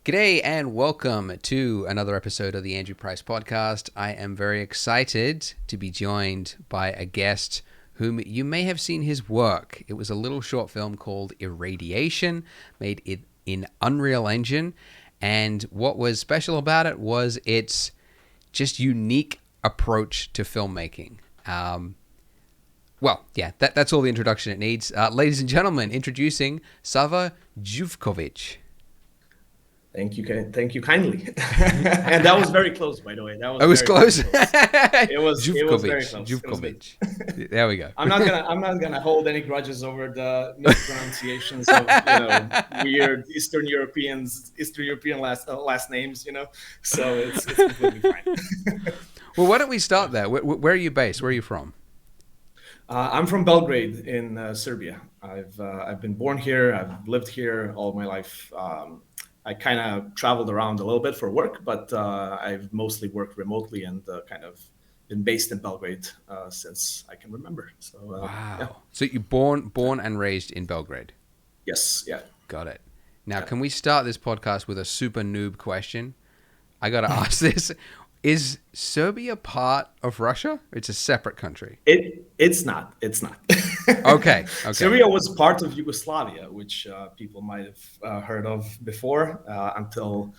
G'day and welcome to another episode of the Andrew Price Podcast. I am very excited to be joined by a guest whom you may have seen his work. It was a little short film called Irradiation, made in Unreal Engine. And what was special about it was its just unique approach to filmmaking. That's all the introduction it needs. Ladies and gentlemen, introducing Sava Zivkovic. Thank you kindly. And that was very close, by the way. That was It was close. It was very close. Zivkovic. There we go. I'm not gonna hold any grudges over the mispronunciations of weird Eastern European last names. So it's completely fine. Well, why don't we start there? Where are you based? Where are you from? I'm from Belgrade in Serbia. I've been born here. I've lived here all my life. I kind of traveled around a little bit for work, but I've mostly worked remotely and kind of been based in Belgrade since I can remember. So wow. Yeah. So you're born and raised in Belgrade? Yes. Yeah. Got it. Now, Can we start this podcast with a super noob question? I got to ask this. Is Serbia part of Russia? It's a separate country. It's not. Okay. Serbia was part of Yugoslavia, which people might have heard of before, until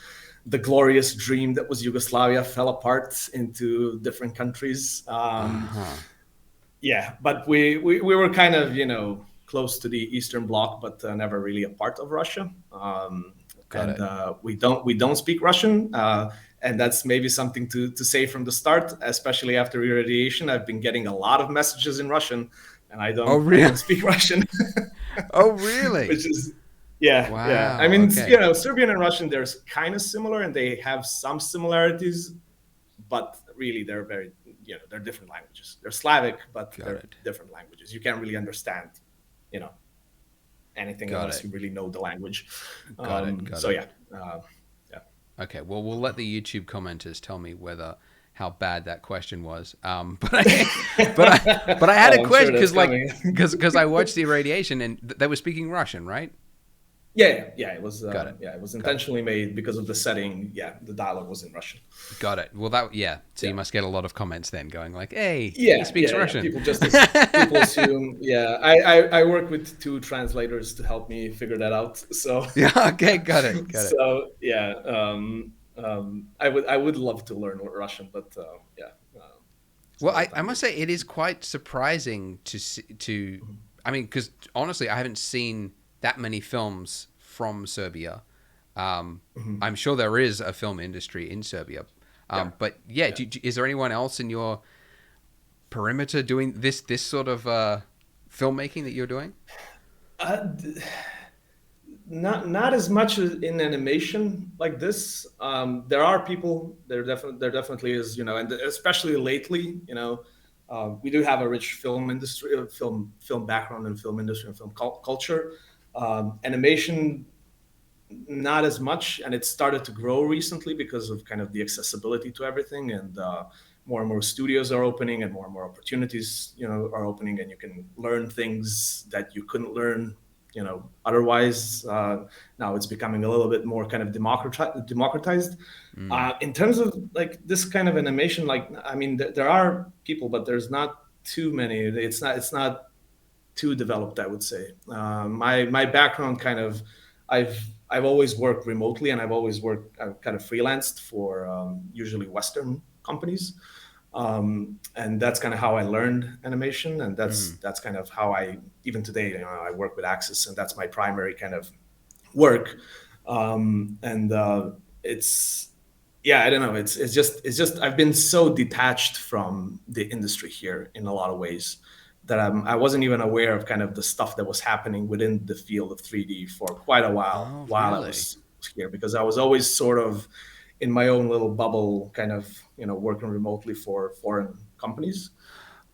the glorious dream that was Yugoslavia fell apart into different countries. Yeah, but we were kind of close to the Eastern Bloc, but never really a part of Russia. We don't speak Russian. And that's maybe something to say from the start, especially after Irradiation. I've been getting a lot of messages in Russian, and I don't speak Russian. Oh, really? Which is, yeah. Wow, yeah. I mean, okay. Serbian and Russian, they're kind of similar, and they have some similarities, but really they're very, they're different languages. They're Slavic, but they're different languages. You can't really understand, anything unless you really know the language. Got it. So yeah. Okay, well, we'll let the YouTube commenters tell me how bad that question was. But I had a question because I watched the Irradiation and they were speaking Russian, right? Yeah. It was. Got it. Yeah, it was intentionally made because of the setting. Yeah, the dialogue was in Russian. Got it. Well, So you must get a lot of comments then going like, "Hey, he speaks Russian." People assume. Yeah, I work with two translators to help me figure that out. So yeah. Okay. Got it. So yeah, I would love to learn Russian, but yeah. Well, I must say it is quite surprising to. I mean, because honestly, I haven't seen that many films from Serbia. I'm sure there is a film industry in Serbia. But yeah, is there anyone else in your perimeter doing this sort of filmmaking that you're doing? Not as much in animation like this. There are people. There definitely is. And especially lately, we do have a rich film industry, film background, and film industry and film culture. Animation, not as much, and it started to grow recently because of kind of the accessibility to everything, and more and more studios are opening, and more opportunities, are opening, and you can learn things that you couldn't learn, otherwise. Now it's becoming a little bit more kind of democratized. In terms of like this kind of animation, I mean, there are people, but there's not too many. It's not too developed, I would say. My background kind of, I've always worked remotely, and I've always worked kind of freelanced for usually Western companies, and that's kind of how I learned animation, and that's kind of how I even today I work with Axis, and that's my primary kind of work, it's. Yeah, I don't know. It's just I've been so detached from the industry here in a lot of ways that I wasn't even aware of kind of the stuff that was happening within the field of 3D for quite a while I was here, because I was always sort of in my own little bubble, kind of working remotely for foreign companies.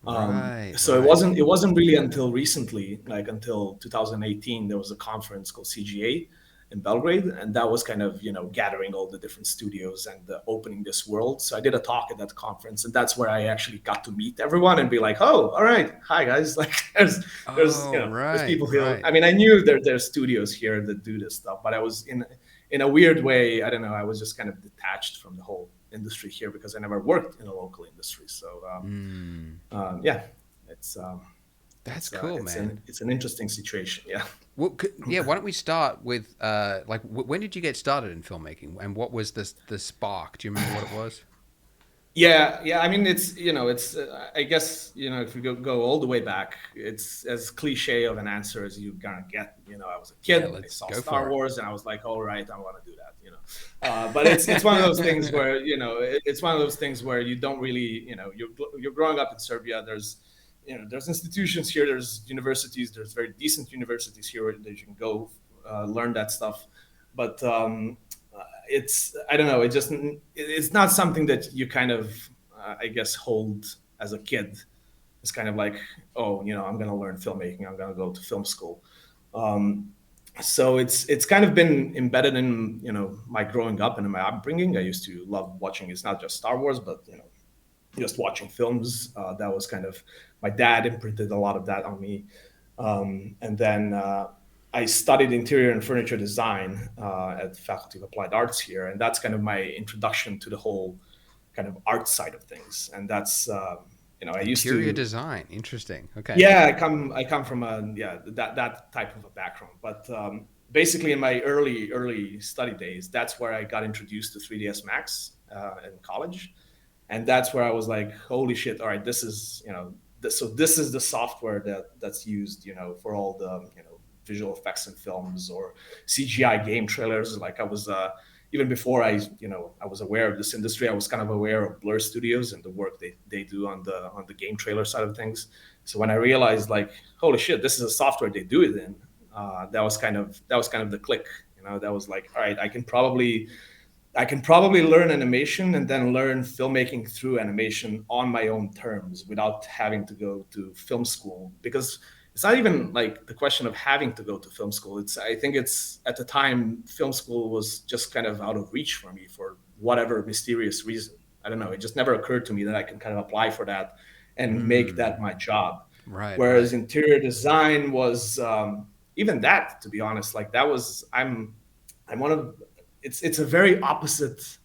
So it wasn't really until recently, like until 2018, there was a conference called CGA in Belgrade, and that was kind of gathering all the different studios and opening this world. So I did a talk at that conference, and that's where I actually got to meet everyone and be like, oh, all right, hi guys, like there's people here. I mean, I knew there's studios here that do this stuff, but I was in a weird way, I don't know, I was just kind of detached from the whole industry here because I never worked in a local industry. So yeah, it's That's cool, man. it's an interesting situation. Yeah. Well, yeah. Why don't we start with like when did you get started in filmmaking, and what was the spark? Do you remember what it was? Yeah. I mean, it's it's I guess if we go all the way back, it's as cliche of an answer as you're gonna get. I was a Yeah, kid. I let's saw go for Star it. Wars, and I was like, all right, I want to do that. But it's one of those things where it's one of those things where you don't really you're growing up in Serbia. There's institutions here. There's universities. There's very decent universities here that you can go learn that stuff. But it's I don't know. It's not something that you kind of I guess hold as a kid. It's kind of like, oh, I'm going to learn filmmaking. I'm going to go to film school. Um, so it's kind of been embedded in my growing up and in my upbringing. I used to love watching. It's not just Star Wars, but just watching films. That was kind of my dad imprinted a lot of that on me. And then I studied interior and furniture design at the Faculty of Applied Arts here, and that's kind of my introduction to the whole kind of art side of things. And that's I used Interior to design. Interesting. Okay. yeah, I come from that type of a background, but basically in my early study days, that's where I got introduced to 3ds Max in college, and that's where I was like, holy shit! All right, this is so this is the software that's used for all the visual effects in films or CGI game trailers. Like I was even before I was aware of this industry, I was kind of aware of Blur Studios and the work they do on the game trailer side of things. So when I realized like, holy shit, this is a software they do it in, that was kind of the click. That was like, all right, I can probably learn animation and then learn filmmaking through animation on my own terms without having to go to film school, because it's not even like the question of having to go to film school. I think it's at the time film school was just kind of out of reach for me for whatever mysterious reason. I don't know. It just never occurred to me that I can kind of apply for that and make that my job. Right. Whereas Right. interior design was even that, to be honest, like that was I'm one of it's a very opposite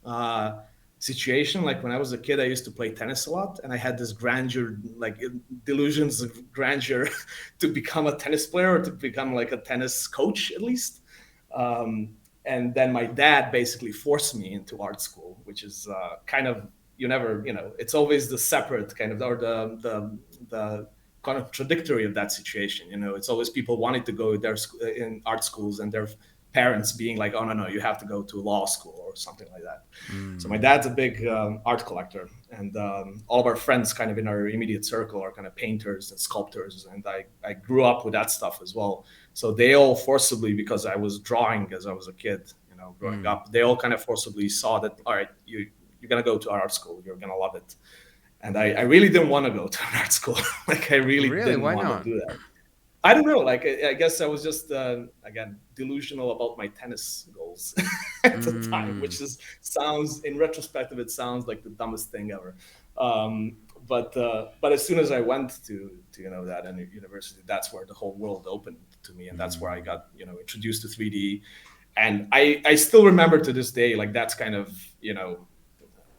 situation. Like when I was a kid, I used to play tennis a lot, and I had this grandeur, like delusions of grandeur, to become a tennis player or to become like a tennis coach at least. And then my dad basically forced me into art school, which is kind of you never it's always the separate kind of or the contradictory of that situation. It's always people wanting to go there in art schools and their parents being like, oh no, you have to go to law school or something like that. So my dad's a big art collector, and all of our friends kind of in our immediate circle are kind of painters and sculptors, and I grew up with that stuff as well. So they all forcibly, because I was drawing as I was a kid, growing up, they all kind of forcibly saw that, all right, you're gonna go to art school, you're gonna love it. And I really didn't want to go to an art school. Like I really Really? didn't Why want to not? do that. I don't know. Like I guess I was just again delusional about my tennis goals at the time, which sounds in retrospective it sounds like the dumbest thing ever. But as soon as I went to that university, that's where the whole world opened to me, and that's where I got introduced to 3D. And I still remember to this day, like that's kind of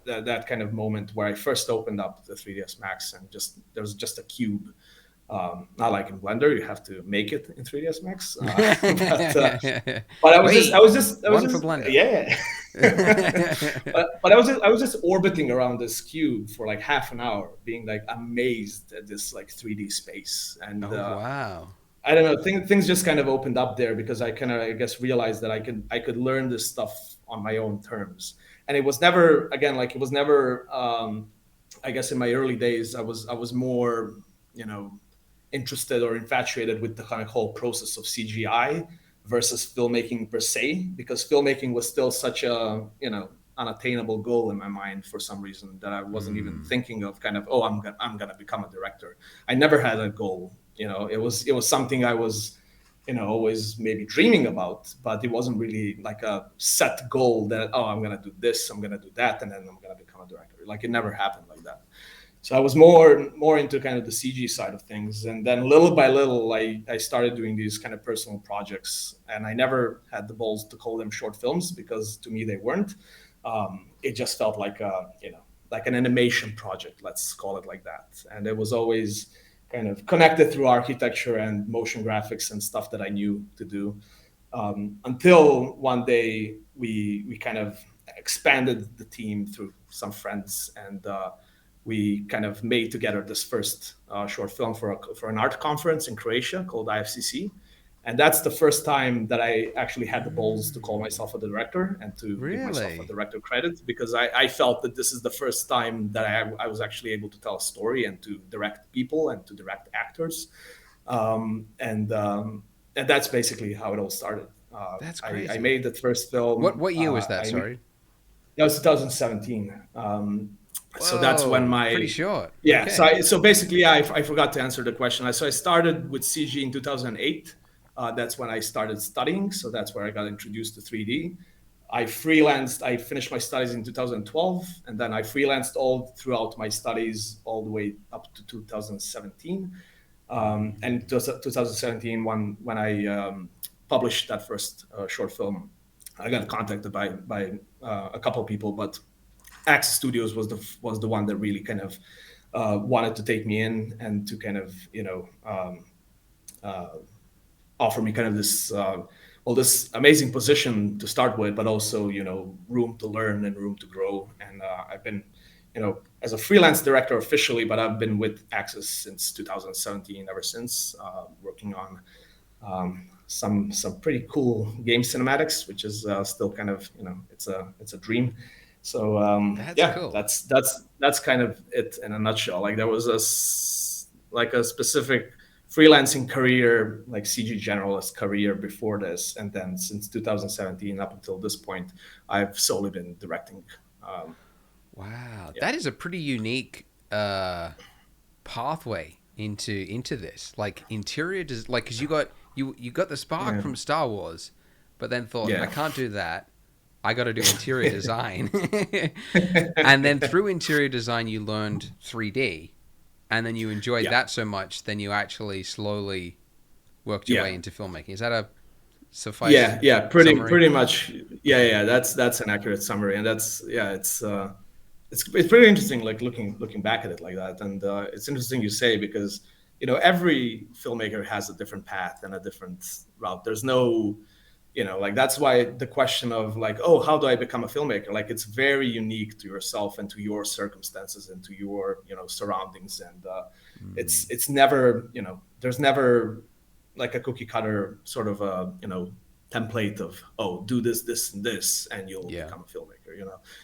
that kind of moment where I first opened up the 3ds Max, and just there was just a cube. Not like in Blender, you have to make it in 3ds Max. But but Wait, I was one for just Blender. yeah. but I was just orbiting around this cube for like half an hour, being like amazed at this like 3D space. And Oh wow. I don't know, things just kind of opened up there because I kind of I guess realized that I could learn this stuff on my own terms. And it was never again like it was never I guess in my early days I was more you know interested or infatuated with the kind of whole process of CGI versus filmmaking per se, because filmmaking was still such a unattainable goal in my mind for some reason that I wasn't even thinking of kind of, oh, I'm gonna become a director. I never had a goal. It was something I was always maybe dreaming about, but it wasn't really like a set goal that, oh, I'm gonna do this, I'm gonna do that, and then I'm gonna become a director. Like it never happened like that. So I was more into kind of the CG side of things, and then little by little, I started doing these kind of personal projects, and I never had the balls to call them short films because to me they weren't. It just felt like like an animation project, let's call it like that, and it was always kind of connected through architecture and motion graphics and stuff that I knew to do. Until one day we kind of expanded the team through some friends, and we kind of made together this first short film for an art conference in Croatia called IFCC. And that's the first time that I actually had the balls to call myself a director and to give myself a Really? director credit, because I felt that this is the first time that I was actually able to tell a story and to direct people and to direct actors. Um, and, um, and that's basically how it all started. That's I crazy. made the first What film. what year was that? I Sorry. That was 2017. So that's when Whoa, pretty my short. yeah. Okay. So basically, I forgot to answer the question. So I started with CG in 2008. That's when I started studying. So that's where I got introduced to 3D. I freelanced. I finished my studies in 2012, and then I freelanced all throughout my studies all the way up to 2017. And 2017, when I published that first short film, I got contacted by a couple of people, but Access Studios was the one that really kind of wanted to take me in and to kind of uh, offer me kind of this this amazing position to start with, but also room to learn and room to grow. And I've been as a freelance director officially, but I've been with Access since 2017, ever since, working on some pretty cool game cinematics, which is still kind of it's a dream. So That's yeah, cool. that's kind of it in a nutshell. Like there was like a specific freelancing career, like CG generalist career before this, and then since 2017 up until this point, I've solely been directing. Um, Wow, yeah, that is a pretty unique pathway into this. Like like because you got the spark yeah, from Star Wars, but then thought I yeah, can't do that. I got to do interior design, and then through interior design you learned 3D, and then you enjoyed yeah, that so much, then you actually slowly worked your yeah. way into filmmaking. Is that a suffice Yeah, summary? pretty much. Yeah. That's an accurate summary, and that's it's pretty interesting. Like looking back at it like that, and it's interesting you say, because every filmmaker has a different path and a different route. There's no, like that's why the question of like, oh, how do I become a filmmaker? Like it's very unique to yourself and to your circumstances and to your surroundings, and Mm, it's never there's never like a cookie cutter sort of a template of, oh, do this, this, and this, and you'll yeah. become a filmmaker.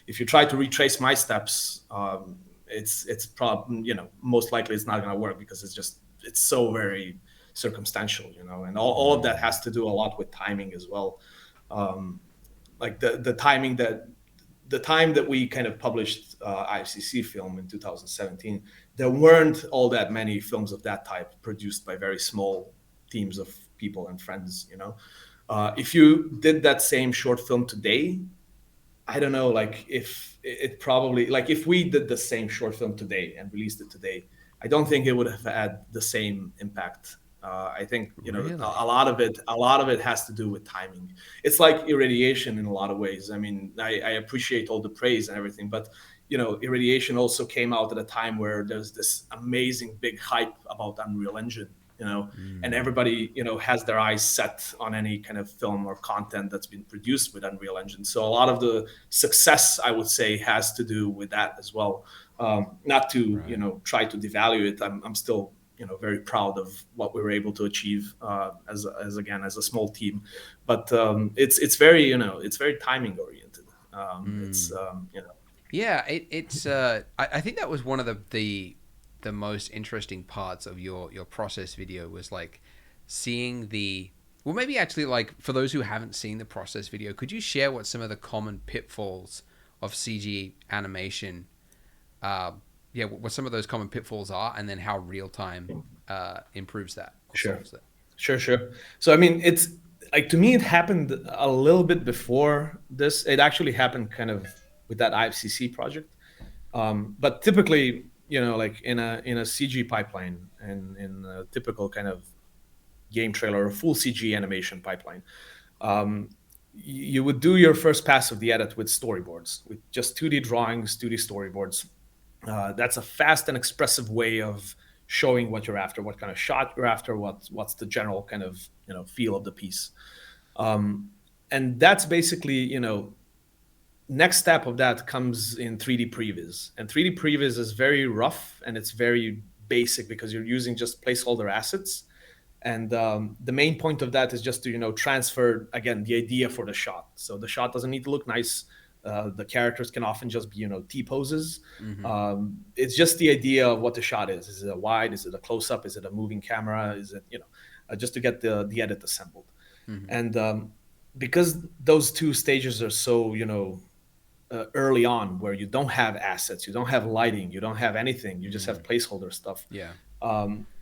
If you try to retrace my steps, it's probably most likely it's not going to work, because it's so very circumstantial, and all of that Mm, has to do a lot with timing as well. um, like the time that we kind of published IFCC film in 2017, there weren't all that many films of that type produced by very small teams of people and friends. If you did that same short film today, I don't know, like if it probably, like if we did the same short film today and released it today, I don't think it would have had the same impact. I think really? a lot of it has to do with timing. It's like Irradiation in a lot of ways. I mean, I appreciate all the praise and everything, but Irradiation also came out at a time where there's this amazing big hype about Unreal Engine. And Mm, everybody has their eyes set on any kind of film or content that's been produced with Unreal Engine. So a lot of the success, I would say, has to do with that as well. Not to right. try to devalue it. I'm still very proud of what we were able to achieve as again as a small team, but it's very it's very timing oriented. It's Mm. Yeah, I think that was one of the most interesting parts of your process video was like seeing the well maybe actually like for those who haven't seen the process video, could you share what some of the common pitfalls of CG animation uh yeah, what some of those common pitfalls are, and then how real time improves that or Sure. solves it. Sure. So I mean, it's like, to me, it happened a little bit before this. It actually happened kind of with that IFCC project. But typically, like in a CG pipeline and in a typical kind of game trailer or full CG animation pipeline, um, you would do your first pass of the edit with storyboards, with just 2D drawings, 2D storyboards. That's a fast and expressive way of showing what you're after, what kind of shot you're after, what's the general kind of feel of the piece. Um, and that's basically, next step of that comes in 3D previs. And 3D previs is very rough and it's very basic because you're using just placeholder assets. And the main point of that is just to transfer again the idea for the shot. So the shot doesn't need to look nice. The characters can often just be T poses. Mm-hmm. It's just the idea of what the shot is. Is it a wide? Is it a close up? Is it a moving camera? Is it just to get the edit assembled. Mm-hmm. And because those two stages are so early on, where you don't have assets, you don't have lighting, you don't have anything, you just have placeholder stuff. Yeah.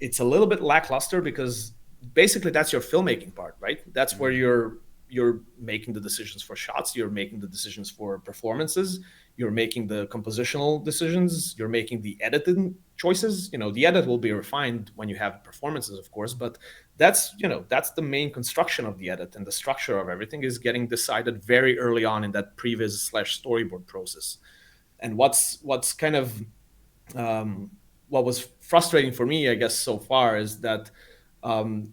It's a little bit lackluster because basically that's your filmmaking part, right? That's where you're making the decisions for shots, you're making the decisions for performances, you're making the compositional decisions, you're making the editing choices. The edit will be refined when you have performances, of course, but that's the main construction of the edit, and the structure of everything is getting decided very early on in that previs/storyboard process. And what's kind of what was frustrating for me, I guess, so far is that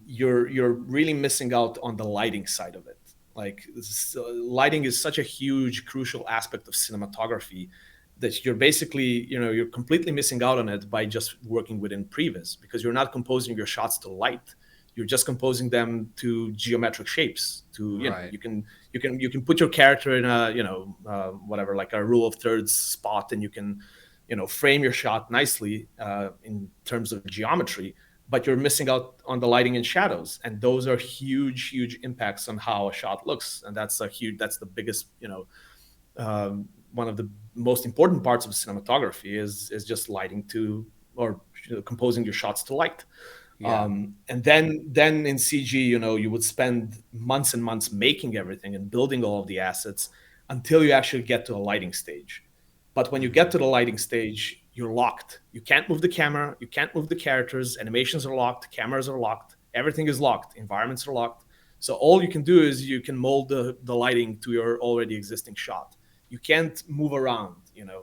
you're really missing out on the lighting side of it. Like lighting is such a huge, crucial aspect of cinematography that you're basically, you're completely missing out on it by just working within previs, because you're not composing your shots to light. You're just composing them to geometric shapes. To Right. you can put your character in a whatever, like a rule of thirds spot, and you can frame your shot nicely in terms of geometry, but you're missing out on the lighting and shadows, and those are huge impacts on how a shot looks. And that's the biggest, one of the most important parts of cinematography is just lighting to, or composing your shots to light. Yeah. And then in CG, you would spend months and months making everything and building all of the assets until you actually get to a lighting stage. But when you get to the lighting stage, you're locked. You can't move the camera, you can't move the characters, animations are locked, cameras are locked, everything is locked, environments are locked. So all you can do is you can mold the lighting to your already existing shot. You can't move around.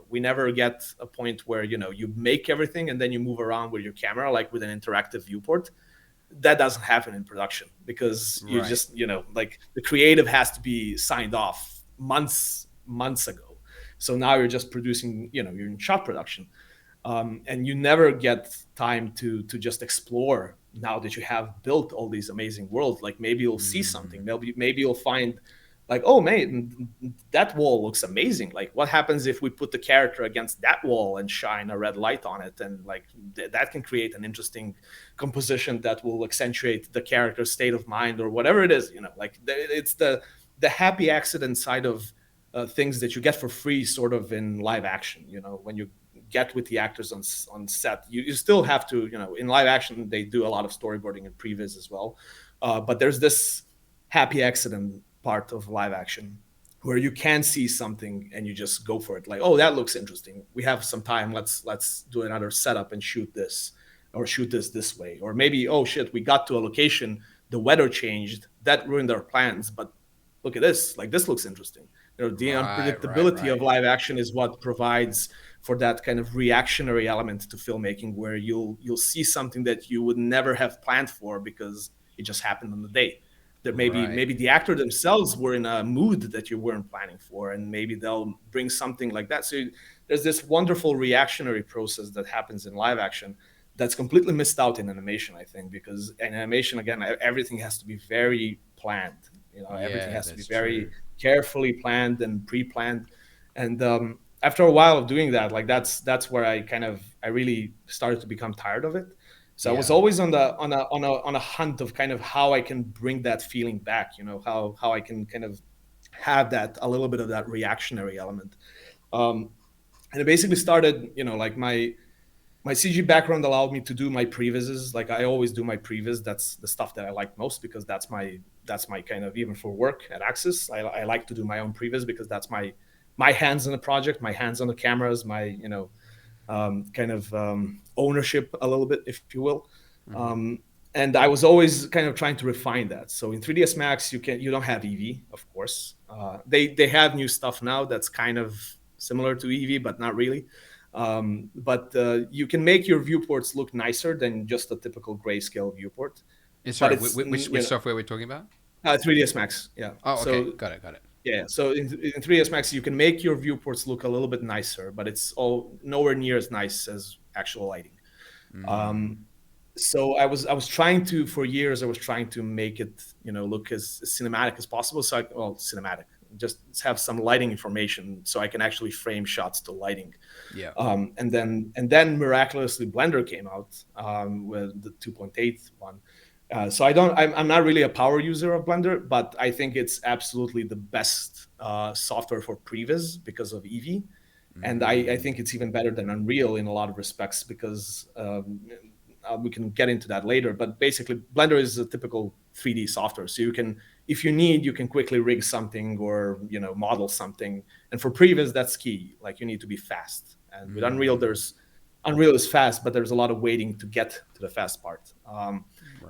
We never get a point where you make everything and then you move around with your camera, like with an interactive viewport. That doesn't happen in production, because you Right. just like the creative has to be signed off months ago. So now you're just producing, you're in shot production. And you never get time to just explore. Now that you have built all these amazing worlds, like maybe you'll see something. Maybe you'll find, like, oh man, that wall looks amazing. Like, what happens if we put the character against that wall and shine a red light on it, and like that can create an interesting composition that will accentuate the character's state of mind, or whatever it is. Like it's the happy accident side of things that you get for free, sort of in live action. When you get with the actors on set, you still have to, in live action they do a lot of storyboarding and previs as well, but there's this happy accident part of live action where you can see something and you just go for it, like, oh, that looks interesting, we have some time, let's do another setup and shoot this, or shoot this way. Or maybe, oh shit, we got to a location, the weather changed, that ruined our plans, but look at this, like, this looks interesting. The Right. Right. unpredictability of Right. live action is what provides for that kind of reactionary element to filmmaking, where you'll see something that you would never have planned for because it just happened on the day. That Right. maybe the actor themselves were in a mood that you weren't planning for, and maybe they'll bring something like that. So there's this wonderful reactionary process that happens in live action that's completely missed out in animation, I think, because in animation, again, everything has to be very planned. Everything Yeah, has to be that's very true. carefully planned and pre-planned. And after a while of doing that, like that's where I really started to become tired of it. So I was Yeah. always on a hunt of kind of how I can bring that feeling back. How I can kind of have that, a little bit of that reactionary element. Um, and it basically started, like my CG background allowed me to do my previses. Like, I always do my previs. That's the stuff that I like most, because that's my kind of, even for work at Axis, I like to do my own previs, because that's my hands on the project, my hands on the cameras, my kind of ownership a little bit, if you will. Mm-hmm. And I was always kind of trying to refine that. So in 3ds Max, you don't have EV, of course. They have new stuff now that's kind of similar to EV, but not really. But you can make your viewports look nicer than just a typical grayscale viewport. But Sorry, it's which software are we talking about? 3ds Max, yeah. Oh, okay, So got it, got it. yeah, so in 3ds Max, you can make your viewports look a little bit nicer, but it's all nowhere near as nice as actual lighting. Mm. Um, so I was trying to for years I was trying to make it look as cinematic as possible. So cinematic, just have some lighting information so I can actually frame shots to lighting. Yeah. And then miraculously Blender came out with the 2.8 one. So I'm not really a power user of Blender, but I think it's absolutely the best software for previs because of Eevee. And I Mm. think it's even better than Unreal in a lot of respects because we can get into that later. But basically, Blender is a typical 3D software, so you can, if you need, you can quickly rig something or model something. And for previs, that's key. Like you need to be fast. And with Unreal, Mm. Unreal is fast, but there's a lot of waiting to get to the fast part. Right,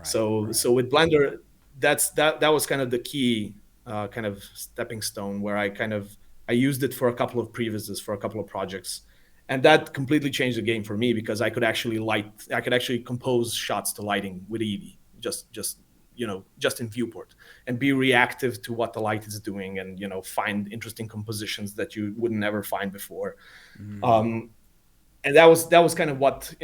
So right. with Blender, that was kind of the key kind of stepping stone where I used it for a couple of previses for a couple of projects, and that completely changed the game for me because I could actually compose shots to lighting with Eevee, just in viewport, and be reactive to what the light is doing, and find interesting compositions that you would never find before. Mm. um, and that was kind of what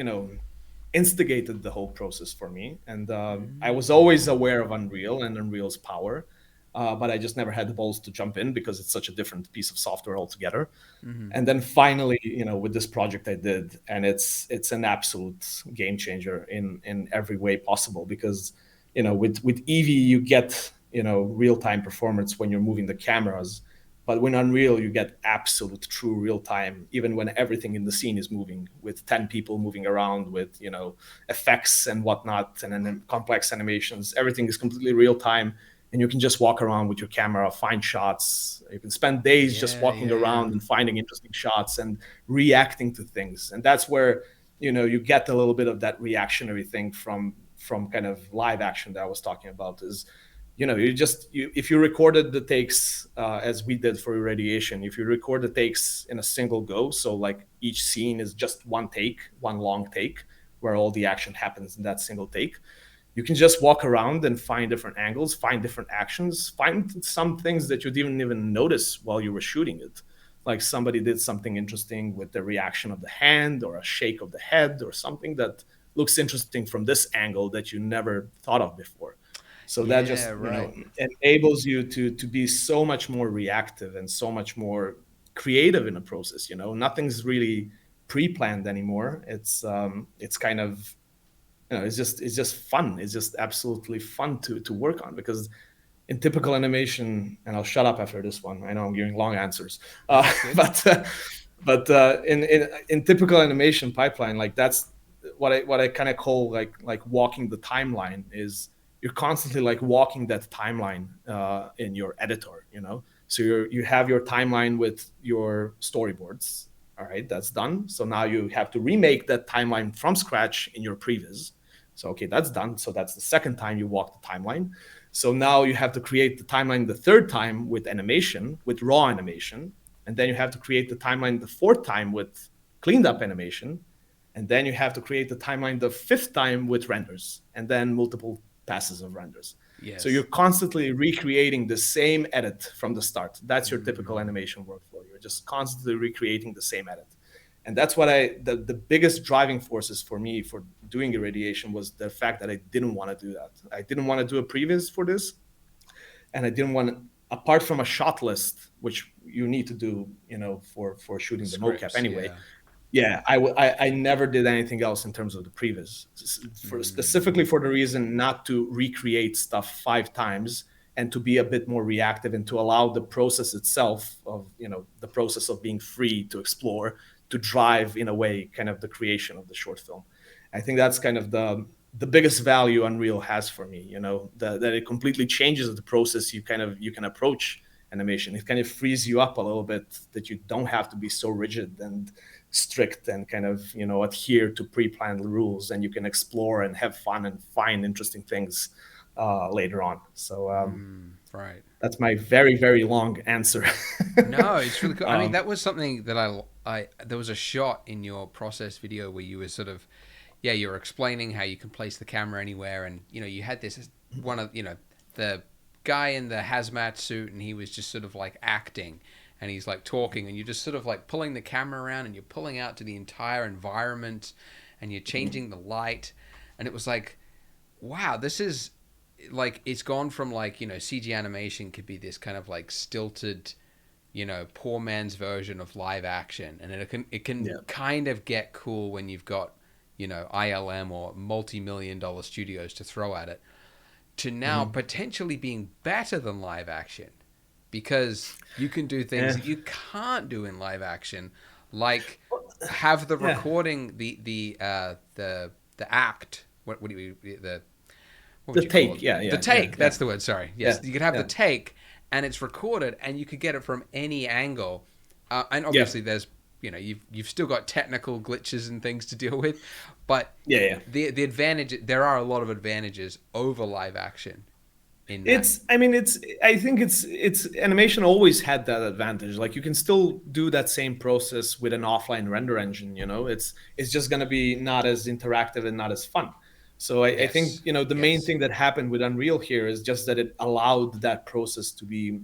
instigated the whole process for me. And I was always Mm. aware of Unreal and Unreal's power, but I just never had the balls to jump in because it's such a different piece of software altogether. Mm-hmm. And then finally, with this project I did, and it's an absolute game changer in every way possible because with Eevee you get real time performance when you're moving the cameras, but when Unreal, you get absolute true real time, even when everything in the scene is moving, with 10 people moving around, with effects and whatnot, and then complex animations. Everything is completely real time, and you can just walk around with your camera, find shots. You can spend days just Yeah, walking yeah, yeah. around and finding interesting shots and reacting to things. And that's where you get a little bit of that reactionary thing from kind of live action that I was talking about. Is if you recorded the takes as we did for Irradiation, if you record the takes in a single go, so like each scene is just one long take where all the action happens in that single take, you can just walk around and find different angles, find different actions, find some things that you didn't even notice while you were shooting it. Like somebody did something interesting with the reaction of the hand or a shake of the head or something that looks interesting from this angle that you never thought of before. So that Yeah, just right. enables you to be so much more reactive and so much more creative in the process. Nothing's really pre-planned anymore. It's kind of it's just fun. It's just absolutely fun to work on because in typical animation, and I'll shut up after this one. I know I'm giving long answers, That's good. but in typical animation pipeline, like that's what I kind of call like walking the timeline. Is you're constantly like walking that timeline in your editor. So you have your timeline with your storyboards. All right, that's done. So now you have to remake that timeline from scratch in your previs. So okay, that's done. So that's the second time you walk the timeline. So now you have to create the timeline the third time with animation, with raw animation. And then you have to create the timeline the fourth time with cleaned up animation. And then you have to create the timeline the fifth time with renders, and then multiple passes of renders. So you're Yes. constantly recreating the same edit from the start. That's your typical Mm. animation workflow. You're just constantly recreating the same edit. And that's what the biggest driving forces for me for doing Irradiation was the fact that I didn't want to do that. I didn't want to do a previs for this, and I didn't want, apart from a shot list, which you need to do for shooting the mocap Scripts, anyway. yeah. Yeah, I never did anything else in terms of the previs, for specifically Mm. for the reason not to recreate stuff 5 times, and to be a bit more reactive, and to allow the process itself of the process of being free to explore, to drive in a way kind of the creation of the short film. I think that's kind of the biggest value Unreal has for me. That it completely changes the process you can approach animation. It kind of frees you up a little bit, that you don't have to be so rigid and strict and kind of, adhere to pre-planned rules, and you can explore and have fun and find interesting things later on. So Right. that's my very, very long answer. No, it's really cool. I mean, um, that was something that I there was a shot in your process video where you were sort of, yeah, you were explaining how you can place the camera anywhere, and you had this one of the guy in the hazmat suit, and he was just sort of like acting, and he's like talking, and you're just sort of like pulling the camera around, and you're pulling out to the entire environment, and you're changing the light, and it was like, wow, this is like it's gone from like CG animation could be this kind of like stilted poor man's version of live action, and it can yeah. kind of get cool when you've got ILM or multi-million-dollar studios to throw at it, to now Mhm. potentially being better than live action because you can do things Yeah. that you can't do in live action, like have the Yeah. recording the act. What do you the what would The you call it? take. Yeah. The Yeah. Yeah. take. Yeah. That's the word. Sorry. Yeah. Yes, you could have the Yeah. take, and it's recorded, and you could get it from any angle. And Yeah. obviously, there's you've still got technical glitches and things to deal with, but Yeah. Yeah. the advantage, there are a lot of advantages over live action in that. I think it's animation always had that advantage. Like, you can still do that same process with an offline render engine. It's just going to be not as interactive and not as fun. So I think Yes. the main Yes. thing that happened with Unreal here is just that it allowed that process to be,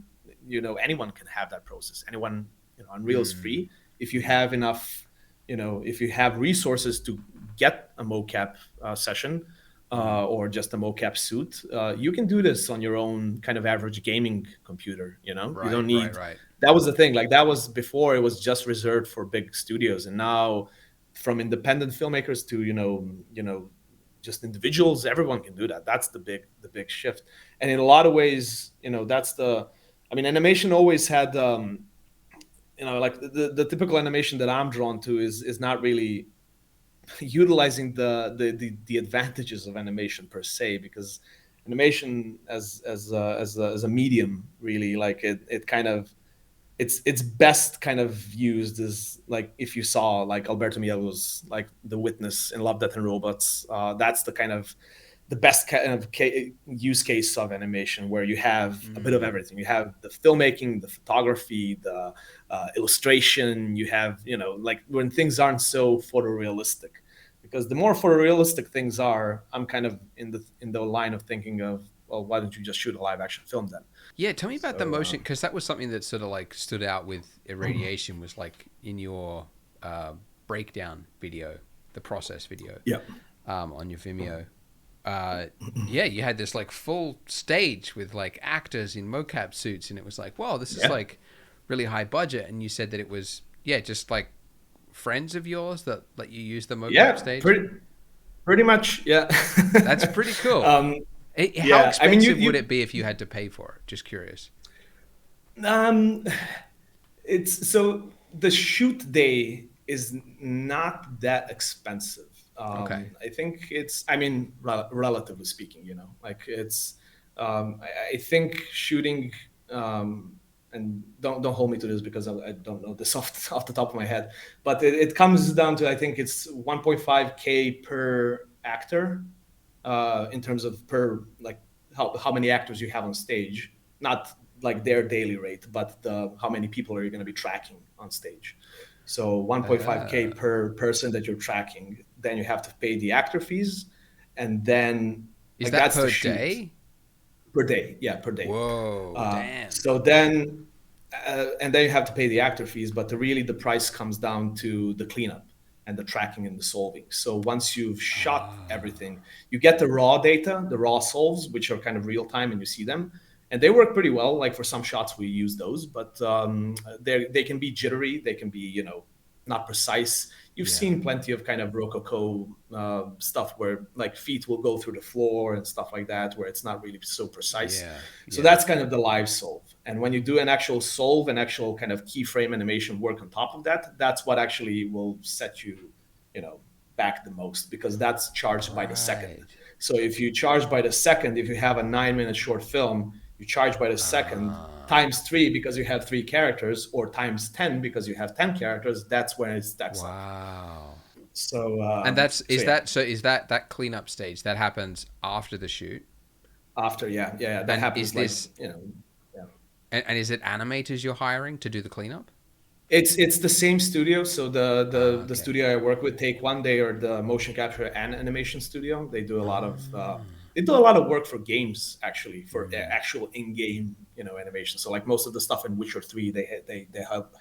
anyone can have that process. Anyone, Unreal is Mm. free if you have enough, if you have resources to get a mocap session, Mm. or just a mocap suit. You can do this on your own kind of average gaming computer. You don't Right. Right. need. Right. That was the thing. Like, that was before, it was just reserved for big studios, and now, from independent filmmakers to just individuals, everyone can do that. That's the big shift. And in a lot of ways, that's the. I mean, animation always had. Like, the typical animation that I'm drawn to is not really utilizing the advantages of animation per se, because animation as a medium, really, like, it kind of, it's best kind of used as, like, if you saw like Alberto Mielo's, like, The Witness in Love, Death and Robots. That's the best kind of use case of animation, where you have a bit of Mm. everything. You have the filmmaking, the photography, the illustration. You have, like, when things aren't so photorealistic, because the more photorealistic things are, I'm kind of in the line of thinking of, well, why don't you just shoot a live action film then? Yeah, tell me about the So motion, because that was something that sort of like stood out with Irradiation, was like in your breakdown video, the process video, yeah. on your Vimeo. Uh, yeah, you had this like full stage with like actors in mocap suits, and it was like, wow, this is Yeah. like really high budget. And you said that it was, yeah, just like friends of yours that let you use the mocap Yeah, stage. pretty much. Yeah. That's pretty cool. um, How yeah. I mean, expensive would it be if you had to pay for it? Just curious. um, it's so the shoot day is not that expensive. Okay. I think it's, I mean, relatively speaking, like, it's, I think shooting, and don't hold me to this, because I don't know this off the top of my head, but it comes down to, I think it's 1.5K per actor, in terms of per, like, how many actors you have on stage, not like their daily rate, but how many people are you going to be tracking on stage. So 1.5K Uh, per person that you're tracking. Then you have to pay the actor fees, and then, is like, that that's the per shoot. day? Per day. Yeah, per day. Whoa, damn. So then, and then you have to pay the actor fees, but really the price comes down to the cleanup and the tracking and the solving. So once you've shot Ah, everything, you get the raw data, the raw solves, which are kind of real time, and you see them, and they work pretty well. Like, for some shots, we use those, but they can be jittery, they can be, not precise. You've yeah, seen plenty of kind of rococo stuff, where, like, feet will go through the floor and stuff like that, where it's not really so precise. yeah, So yeah. that's kind of the live solve. And when you do an actual solve, an actual kind of keyframe animation work on top of that, that's what actually will set you, you know, back the most, because that's charged by the second. Right. So if you charge by the second, if you have a 9-minute short film, You charge by the second Ah, times three because you have three characters, or times 10 because you have 10 characters. That's when it stacks up. wow. So, And that's so is yeah, that so is that that cleanup stage that happens after the shoot? after, that And is happens like, this yeah. and is it animators you're hiring to do the cleanup? It's the same studio. So Ah, the okay. studio I work with, Take One, they are the motion capture and animation studio. Ah, They do a lot of work for games, actually, for mm, actual in-game, animation. So like most of the stuff in Witcher 3, they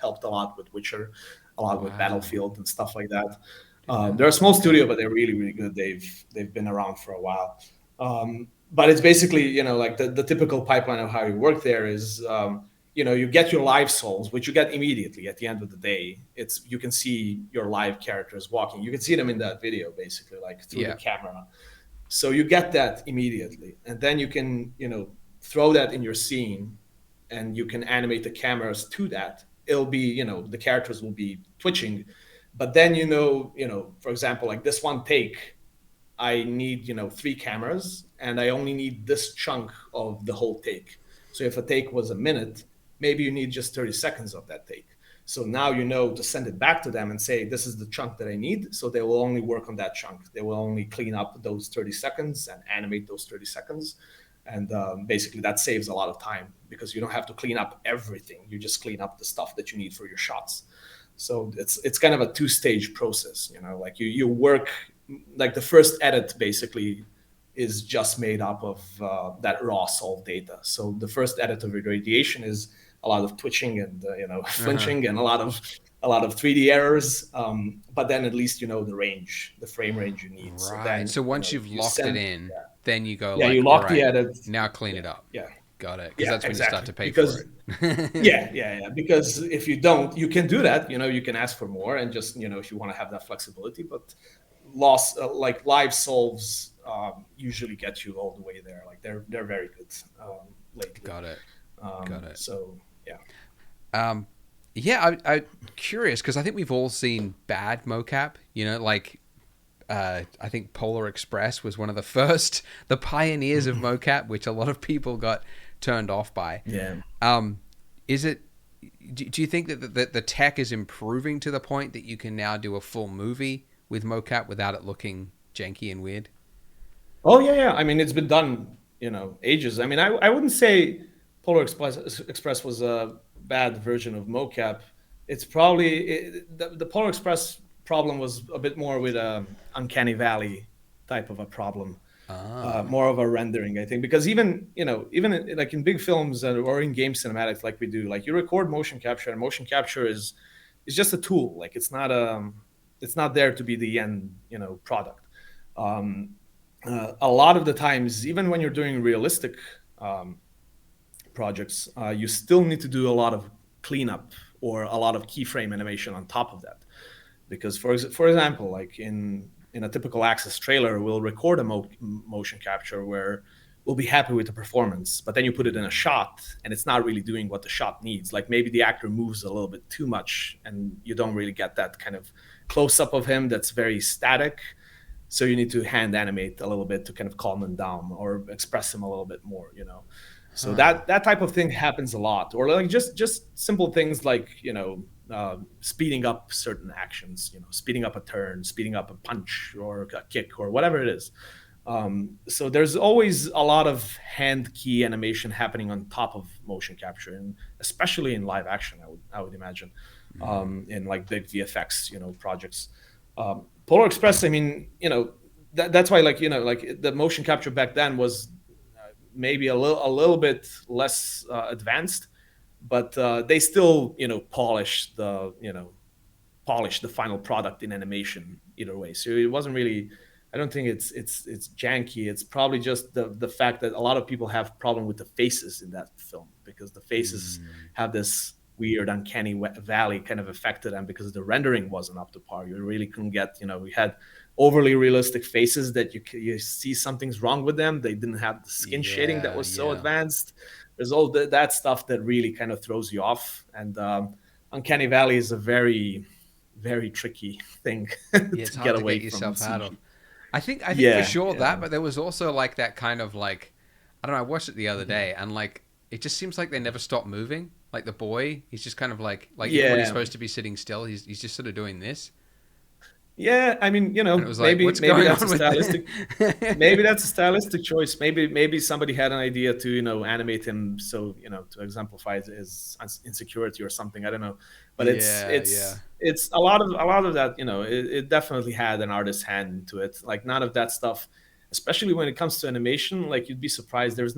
helped a lot with Witcher, a lot with wow. Battlefield and stuff like that. Didn't know They're a that. small Okay. studio, but they're really, really good. They've been around for a while. But it's basically, like the typical pipeline of how you work there is, you get your live souls, which you get immediately at the end of the day. You can see your live characters walking. You can see them in that video, basically, like through the Yeah. camera. So you get that immediately, and then you can, throw that in your scene, and you can animate the cameras to that. It'll be, the characters will be twitching, but then, for example, like this one take, I need, three cameras, and I only need this chunk of the whole take. So if a take was a minute, maybe you need just 30 seconds of that take. So now you know to send it back to them and say, this is the chunk that I need. So they will only work on that chunk. They will only clean up those 30 seconds and animate those 30 seconds. And basically, that saves a lot of time because you don't have to clean up everything. You just clean up the stuff that you need for your shots. So it's kind of a two-stage process, like you work, like the first edit basically is just made up of that raw solve data. So the first edit of Irradiation is a lot of twitching and Uh-huh. flinching and a lot of 3D errors. But then at least you know the range, the frame range you need. So Right. then So once you've you locked it send, in, then you go you like, all lock the right, edit. now clean Yeah, it up. yeah, Got it. Because yeah, that's when you start exactly. to pay for Because it. yeah. Because if you don't, you can do that. You can ask for more, and just if you want to have that flexibility. But like live solves usually get you all the way there. Like they're very good lately. Got it. Got it. So yeah. Um, yeah, I curious because I think we've all seen bad mocap. Like I think Polar Express was one of the first, the pioneers of mocap, which a lot of people got turned off by. Yeah. Um, is it? Do you think that the tech is improving to the point that you can now do a full movie with mocap without it looking janky and weird? Oh yeah. I mean, it's been done, ages. I mean, I wouldn't say Polar Express was a bad version of mocap. It's probably the Polar Express problem was a bit more with uncanny valley type of a problem, Ah, more of a rendering, I think, because even like in big films or in game cinematics, like we do, like you record motion capture, and motion capture is just a tool. Like it's not there to be the end product. Um, a lot of the times, even when you're doing realistic um, projects, you still need to do a lot of cleanup or a lot of keyframe animation on top of that. Because, for example, like in a typical Access trailer, we'll record a motion capture where we'll be happy with the performance, but then you put it in a shot and it's not really doing what the shot needs. Like maybe the actor moves a little bit too much and you don't really get that kind of close up of him that's very static. So you need to hand animate a little bit to kind of calm him down or express him a little bit more. So huh. that type of thing happens a lot, or like just simple things like speeding up certain actions, speeding up a turn, speeding up a punch or a kick or whatever it is. So there's always a lot of hand key animation happening on top of motion capture, and especially in live action, I would imagine, in like big VFX projects. Polar Express, I mean, that's why, like like the motion capture back then was maybe a little bit less advanced, but they still polish the final product in animation either way. So it wasn't really. I don't think it's janky. It's probably just the fact that a lot of people have problem with the faces in that film because the faces Mm, have this weird uncanny valley kind of effect to them because the rendering wasn't up to par. You really couldn't get. We had overly realistic faces that you see something's wrong with them. They didn't have the skin shading that yeah, was so yeah. advanced. There's all that stuff that really kind of throws you off. And uncanny valley is a very very tricky thing Yeah, it's to get hard to away get from in yourself out CG. of. I think for Yeah, sure yeah. that, but there was also like that kind of like I don't know. I watched it the other Mhm. day, and like it just seems like they never stop moving. Like the boy, he's just kind of like even when he's Yeah. supposed to be sitting still, he's just sort of doing this. Yeah, I mean, And it was like, what's maybe going that's a on with stylistic it? maybe that's a stylistic choice. Maybe somebody had an idea to, animate him so, to exemplify his insecurity or something. I don't know. But Yeah, yeah. it's a lot of that, it definitely had an artist's hand to it. Like none of that stuff, especially when it comes to animation, like you'd be surprised. There's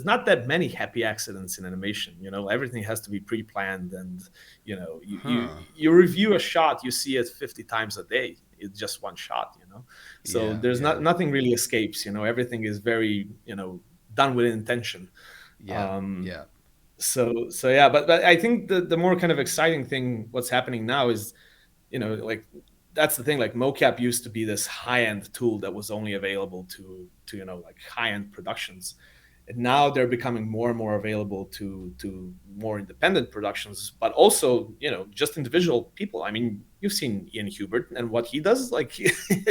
not that many happy accidents in animation. Everything has to be pre-planned, and Huh. you review a shot, you see it 50 times a day. It's just one shot. So Yeah, there's yeah. nothing really escapes. Everything is very done with intention. Yeah, um yeah. so yeah, but I think the more kind of exciting thing what's happening now is, like that's the thing. Like mocap used to be this high-end tool that was only available to like high-end productions, and now they're becoming more and more available to more independent productions, but also just individual people. I mean, you've seen Ian Hubert, and what he does, like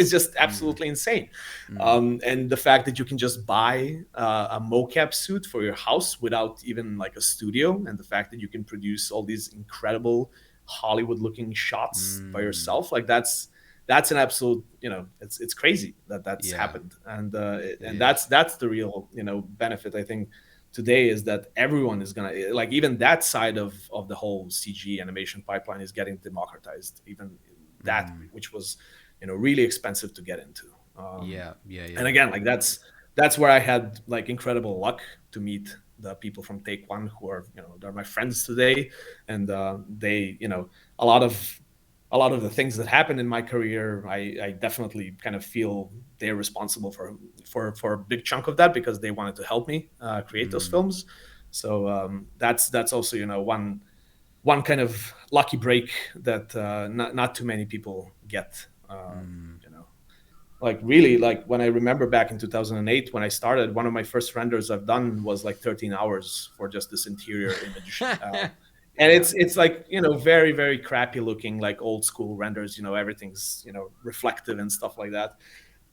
is just Mm, absolutely insane. mm, And the fact that you can just buy a mocap suit for your house without even like a studio, and the fact that you can produce all these incredible Hollywood looking shots by mm. yourself, like that's an absolute, it's crazy that that's Yeah, happened. it And is. that's the real benefit, I think, today, is that everyone is gonna, like, even that side of the whole CG animation pipeline is getting democratized, even that, Mm. which was really expensive to get into. Yeah, yeah, And yeah. again, like that's where I had like incredible luck to meet the people from Take One, who are, they're my friends today. And they, a lot of the things that happened in my career, I definitely kind of feel they're responsible for a big chunk of that, because they wanted to help me create those Mm, films. So that's also, one kind of lucky break that not too many people get. mm. You know, like really, like when I remember back in 2008 when I started, one of my first renders I've done was like 13 hours for just this interior image. And Yeah. it's like, very very crappy looking, like old school renders. Everything's reflective and stuff like that.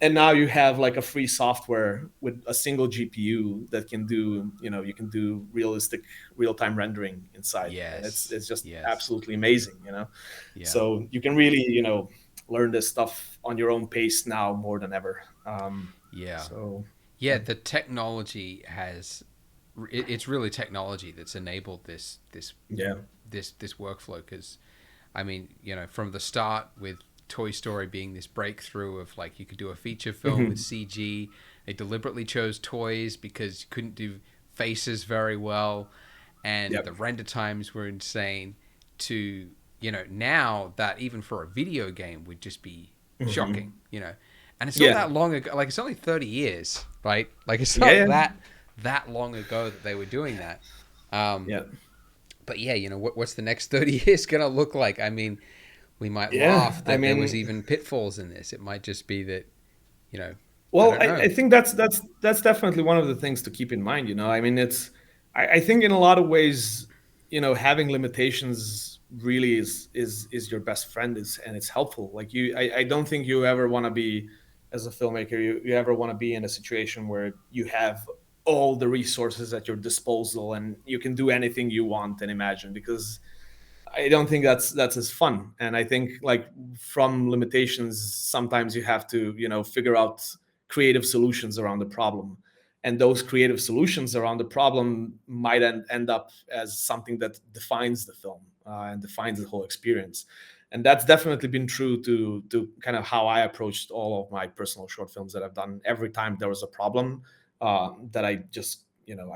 And now you have like a free software with a single GPU that can do, you can do realistic real-time rendering inside, and it's Yes. it's just Yes. absolutely amazing. Yeah. So you can really, learn this stuff on your own pace now more than ever. Yeah. So Yeah, the technology has it's really technology that's enabled yeah. this workflow cuz I mean, from the start with Toy Story being this breakthrough of like you could do a feature film with Hmm. CG. They deliberately chose toys because you couldn't do faces very well, and the Yep. render times were insane. To now that even for a video game would just be shocking. Hmm. And it's not Yeah. that long ago. Like it's only 30 years, right? Like it's Yeah. not Yeah. that long ago that they were doing that. Um, Yeah. but yeah, what's the next 30 years gonna look like? I mean, we might Yeah. laugh I that there was mean, even pitfalls in this. It might just be that, you know, I well, don't I know. think that's definitely one of the things to keep in mind. I mean, I think in a lot of ways, having limitations really is your best friend, is and it's helpful. Like I don't think you ever want to be, as a filmmaker, you ever want to be in a situation where you have all the resources at your disposal and you can do anything you want and imagine, because I don't think that's as fun. And I think, like, from limitations, sometimes you have to, figure out creative solutions around the problem. And those creative solutions around the problem might end up as something that defines the film and defines the whole experience. And that's definitely been true to kind of how I approached all of my personal short films that I've done. Every time there was a problem that I just,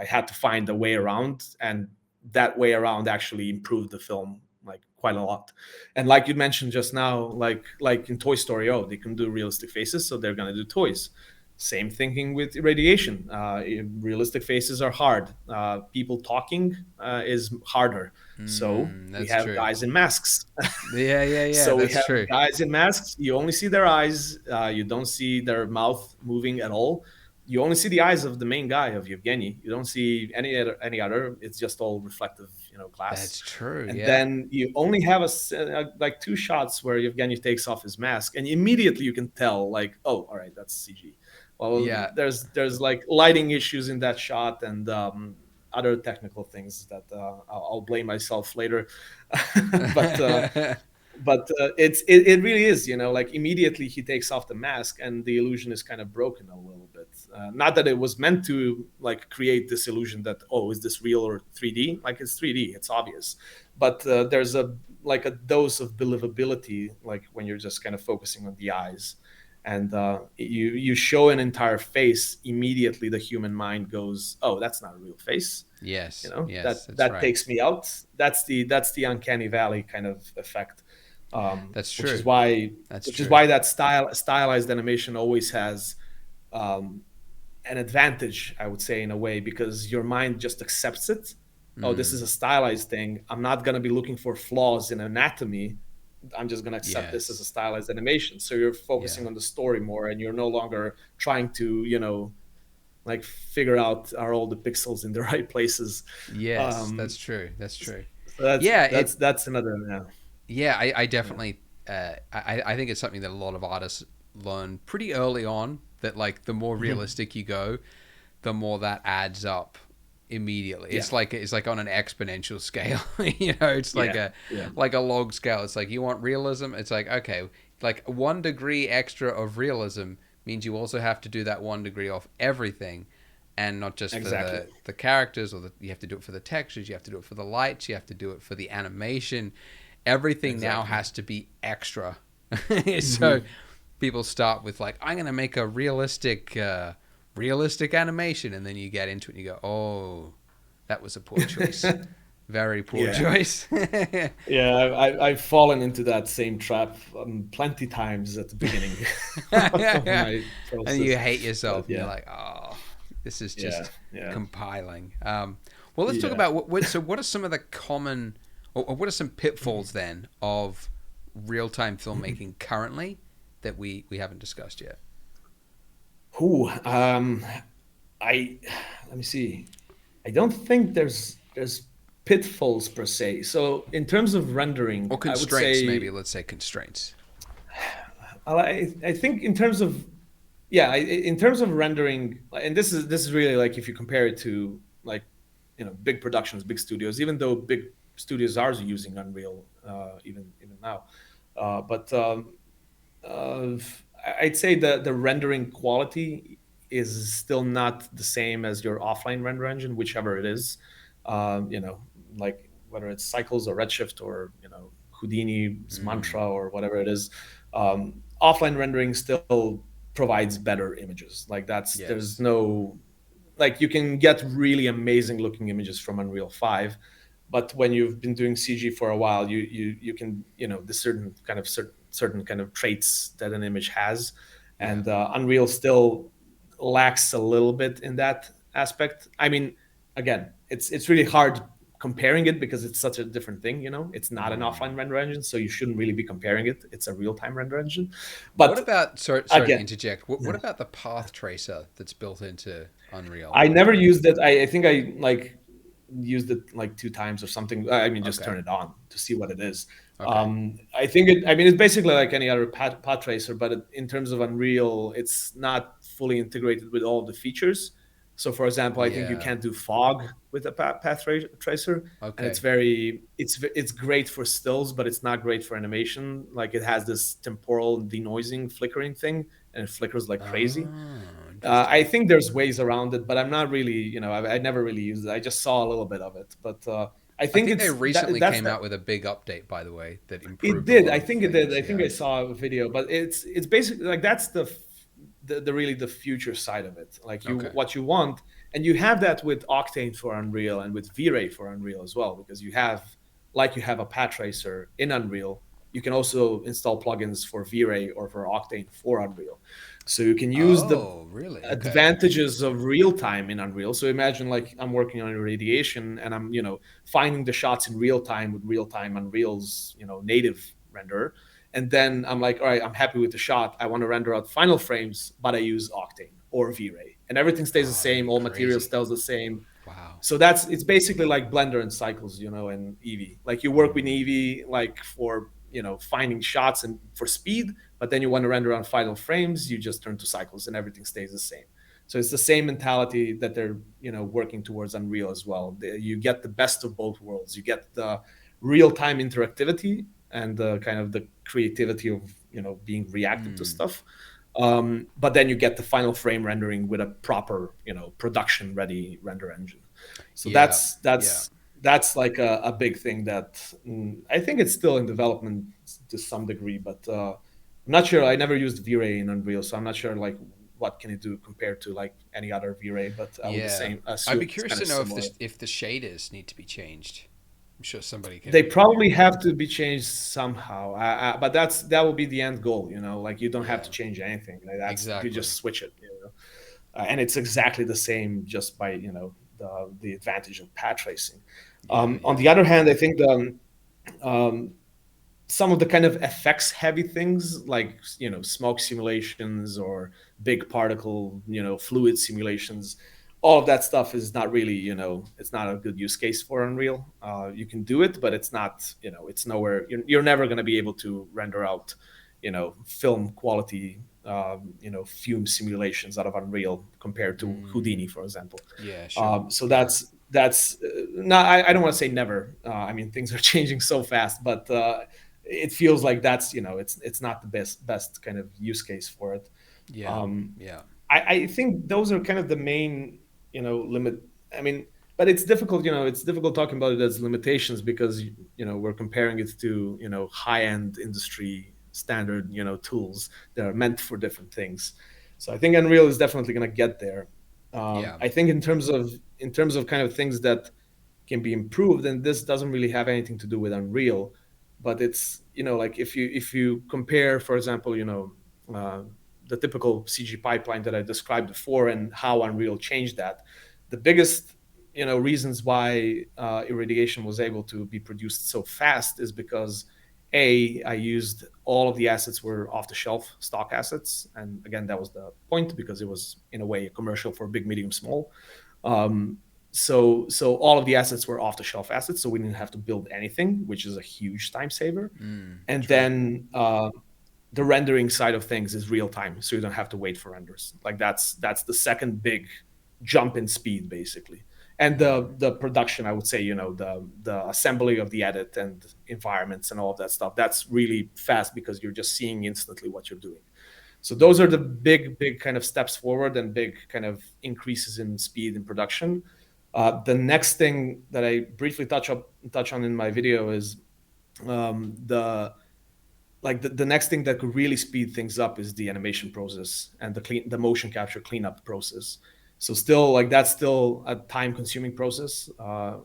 I had to find a way around, and that way around actually improved the film like quite a lot. And like you mentioned just now, like in Toy Story, oh, they can do realistic faces, so they're gonna do toys. Same thinking with Irradiation. Realistic faces are hard. People talking is harder. So we That's have true. guys in masks. Yeah, yeah, yeah. So we That's have true. guys in masks. You only see their eyes. You don't see their mouth moving at all. You only see the eyes of the main guy, of Yevgeny. You don't see any other. It's just all reflective, glass. That's true. And Yeah. then you only have like two shots where Yevgeny takes off his mask, and immediately you can tell, like, oh, all right, that's CG. well, Yeah. there's like lighting issues in that shot, and other technical things that I'll blame myself later. but it really is, like immediately he takes off the mask and the illusion is kind of broken a little bit. Not that it was meant to like create this illusion that, oh, is this real or 3D? Like it's 3D, it's obvious, but there's a like a dose of believability, like when you're just kind of focusing on the eyes, and you show an entire face, immediately the human mind goes, oh, that's not a real face. Yes. That Yes, that's that right. takes me out. That's the uncanny valley kind of effect, That's which is true. why That's which is true. why that stylized animation always has um, an advantage, I would say, in a way, because your mind just accepts it. Oh, this is Mm. a stylized thing. I'm not going to be looking for flaws in anatomy. I'm just going to accept this as a Yes. stylized animation. So you're Yeah. focusing on the story more, and you're no longer trying to, like figure out, are all the pixels in the right places. Yes, Um, that's true. That's true. so that's Yeah, that's it that's another, yeah, yeah, I yeah. definitely I think it's something that a lot of artists learn pretty early on, that like the more Mhm. realistic you go, the more that adds up immediately. Yeah, It's like on an exponential scale. It's yeah, yeah, like a log scale. It's like you want realism. It's like, okay, like 1 degree extra of realism means you also have to do that 1 degree of everything, and not just for exactly. the characters, or you have to do it for the textures, you have to do it for the lights, you have to do it for the animation. Everything now Exactly. has to be extra. So Hmm. people start with like, I'm gonna make a realistic animation, and then you get into it and you go, oh, that was a poor choice, very poor Yeah, choice. yeah. I've fallen into that same trap plenty times at the beginning of my And you process. hate But yourself, and you're yeah, like, oh, this is yeah, just yeah, compiling. Well, let's talk yeah. about so what are some of the common, or what are some pitfalls then of real-time filmmaking currently that we haven't discussed yet? Who? I Let me see. I don't think there's pitfalls per se. So in terms of Or rendering, I would constraints, maybe. say Let's say constraints. I think in terms of, yeah, in terms of rendering, and this is really like if you compare it to like big productions, big studios, even though big studios are using Unreal even now, but uh, I'd say the rendering quality is still not the same as your offline render engine, whichever it is. Like whether it's Cycles or Redshift or Houdini's Mm, Mantra or whatever it is. Offline rendering still provides better images. Like there's yes. no, like you can get really amazing looking images from Unreal 5, but when you've been doing CG for a while, you can, the certain kind of traits that an image has, Yeah. and Unreal still lacks a little bit in that aspect. I mean, again, it's really hard comparing it because it's such a different thing. It's not an offline Mm. render engine, so you shouldn't really be comparing it. It's a real time render engine, What but about, sorry to again, interject, what about the path tracer that's built into Unreal? I never used it. I think I like used it like 2 times or something. I mean, just Okay. turn it on to see what it is. Okay. I think it. I mean, it's basically like any other path tracer, but in terms of Unreal, it's not fully integrated with all the features. So, for example, I think you Yeah. can't do fog with a tracer, and Okay. it's great for stills, but it's not great for animation. Like it has this temporal denoising, flickering thing, and it flickers like crazy. Oh, I interesting. think there's ways around it, but I'm not really, I never really used it. I just saw a little bit of it, but I I think think they it's recently that's came that. out with a big update, by the way, that It improved a did. lot I of think it did. things. I think I Yeah. saw a video, but it's basically like that's the really the future side of it. Like Okay. what you want, and you have that with Octane for Unreal and with V-Ray for Unreal as well, because you have a path tracer in Unreal. You can also install plugins for V-Ray or for Octane for Unreal, so you can use the Oh, really? Okay. advantages of real time in Unreal. So imagine like I'm working on Irradiation and I'm, finding the shots in real time with real time Unreal's, native render. And then I'm like, all right, I'm happy with the shot. I want to render out final frames, but I use Octane or V-Ray. And everything stays the Oh, that'd same, be all material crazy. stays the same. Wow. So it's basically like Blender and Cycles, and Eevee. Like you work with Mm. Eevee like for finding shots and for speed, But then you want to render on final frames, you just turn to cycles and everything stays the same. So it's the same mentality that they're working towards Unreal as well. You get the best of both worlds. You get the real time interactivity and the kind of the creativity of being reactive to stuff. But then you get the final frame rendering with a proper production ready render engine. So Yeah, that's yeah, that's that's like a big thing that I think it's still in development to some degree, but I'm not sure. I never used V-Ray in Unreal, so I'm not sure like what can it do compared to like any other V-Ray, but I would yeah. I'd assume be it's curious kind to of know similar. if the shaders need to be changed. I'm sure somebody They can. probably have to be changed somehow, but that will be the end goal. Like you don't have to Yeah, change anything. Like, that's you exactly. just switch it. And it's exactly the same just by the advantage of pad tracing. Yeah, On yeah. the other hand, I think um, some of the kind of effects heavy things like smoke simulations or big particle fluid simulations, all of that stuff is not really it's not a good use case for Unreal. You can do it, but it's not it's nowhere. You're never going to be able to render out film quality fume simulations out of Unreal compared to Houdini, for example. Yeah, sure. So Yeah. that's not. I don't want to say never. I mean, things are changing so fast, but it feels like that's it's not the best kind of use case for it. Yeah. Um, Yeah. I think those are kind of the main limit. I mean, but it's difficult. It's difficult talking about it as limitations because we're comparing it to high end industry standard tools that are meant for different things. So I think Unreal is definitely going to get there. Yeah. I think in terms of kind of things that can be improved, and this doesn't really have anything to do with Unreal, but it's like if you compare, for example, uh, the typical CG pipeline that I described before and how Unreal changed that. The biggest reasons why Irradiation was able to be produced so fast is because I used all of the assets were off the shelf stock assets, and again that was the point because it was in a way a commercial for big, medium, small. Um, so all of the assets were off the shelf assets, so we didn't have to build anything, which is a huge time saver. And True. then the rendering side of things is real time, so you don't have to wait for renders. Like that's the second big jump in speed, basically. And the production, I would say, the assembly of the edit and environments and all of that stuff, that's really fast because you're just seeing instantly what you're doing. So those are the big kind of steps forward and big kind of increases in speed in production. The next thing that I briefly touch on in my video is the next thing that could really speed things up is the animation process and the motion capture cleanup process. So still, like, that's still a time consuming process.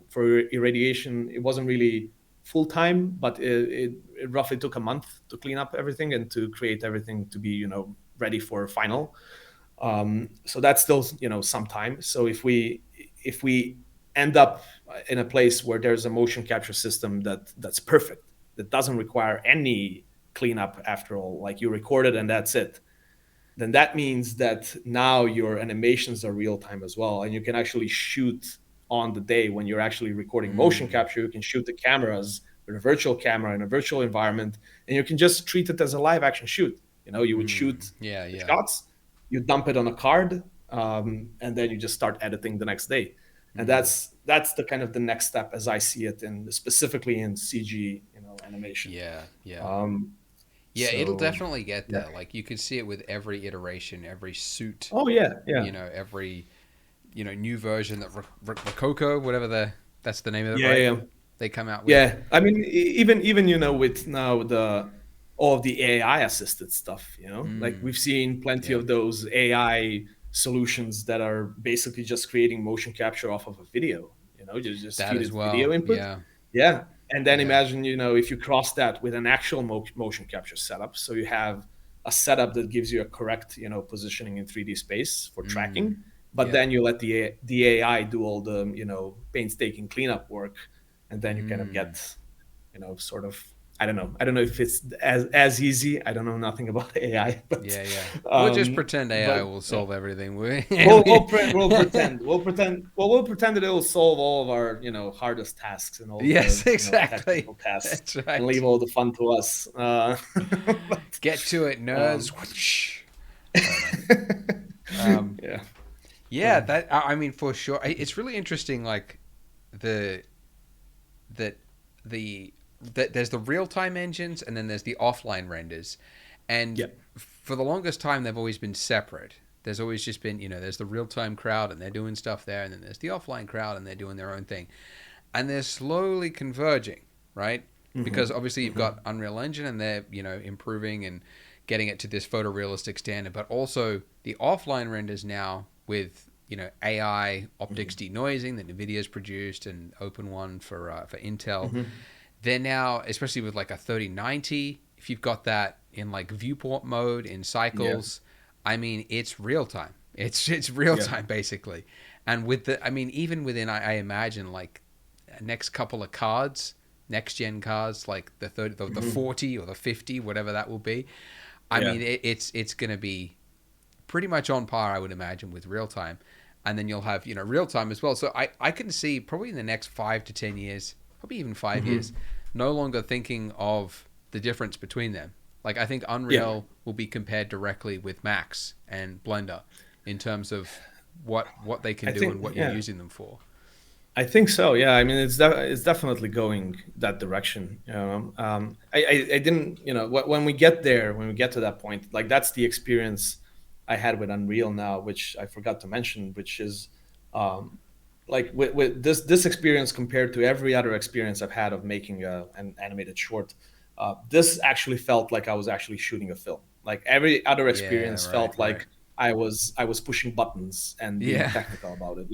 For Irradiation, it wasn't really full time, but it roughly took a month to clean up everything and to create everything to be ready for final. So that's still some time. So if we end up in a place where there's a motion capture system that's perfect, that doesn't require any cleanup after all, like you record it and that's it, then that means that now your animations are real time as well, and you can actually shoot on the day when you're actually recording motion capture. You can shoot the cameras with a virtual camera in a virtual environment, and you can just treat it as a live action shoot. You would shoot Yeah, the yeah. shots, you dump it on a card, and then you just start editing the next day. And that's the kind of the next step as I see it, and specifically in CG, animation. Yeah, yeah. Um, Yeah, it'll so definitely get yeah. there. Like you could see it with every iteration, every suit, Oh yeah, yeah. every new version that Rococo, whatever that's the name of it, Yeah, right? yeah, They come out with. yeah. I mean, even with now the all of the AI assisted stuff, like we've seen plenty Yeah, of those AI solutions that are basically just creating motion capture off of a video. Just that feed as it video well. input. Yeah, Yeah, and then yeah. imagine if you cross that with an actual motion capture setup, so you have a setup that gives you a correct positioning in 3D space for tracking, but Yep. then you let the AI do all the painstaking cleanup work, and then you kind of get sort of I don't know. I don't know if it's as easy. I don't know nothing about AI, Yeah, yeah. We'll just pretend AI but will yeah. solve everything. We'll pretend that it will solve all of our hardest tasks and all of the Yes, exactly. technical tasks, That's and right. leave all the fun to us. But, Get to it, nerds. um, Whoosh. I don't know. Um, yeah. yeah, that I mean for sure. It's really interesting. Like the that the that there's the real time engines and then there's the offline renders, and Yeah. for the longest time they've always been separate. There's always just been there's the real time crowd and they're doing stuff there, and then there's the offline crowd and they're doing their own thing, and they're slowly converging, right? Because Hmm. obviously you've Hmm. got Unreal Engine and they're improving and getting it to this photorealistic standard, but also the offline renders now with AI optics Hmm. denoising that NVIDIA's produced and open one for Intel. Hmm. They're now, especially with like a 3090, if you've got that in like viewport mode in Yeah. cycles, I mean it's real time. It's real Yeah. time basically. And with the, I mean, even within, I imagine like next couple of cards, next gen cards, like the 30, the Hmm. 40 or the 50, whatever that will be. I Yeah. mean, it's going to be pretty much on par, I would imagine, with real time. And then you'll have, real time as well. So I can see probably in the next 5 to 10 years, probably even 5 years, Hmm. no longer thinking of the difference between them. Like I think Yeah. Unreal will be compared directly with Max and Blender in terms of what they can I do and think. what you're Yeah. using them for. I think so. Yeah, I mean, it's definitely going that direction. I didn't, when we get there, when we get to that point, like that's the experience I had with Unreal now, which I forgot to mention, which is, um, like with this experience compared to every other experience I've had of making an animated short. This actually felt like I was actually shooting a film. Like every other Yeah, experience right, felt right. like I was pushing buttons and being Yeah, technical about it.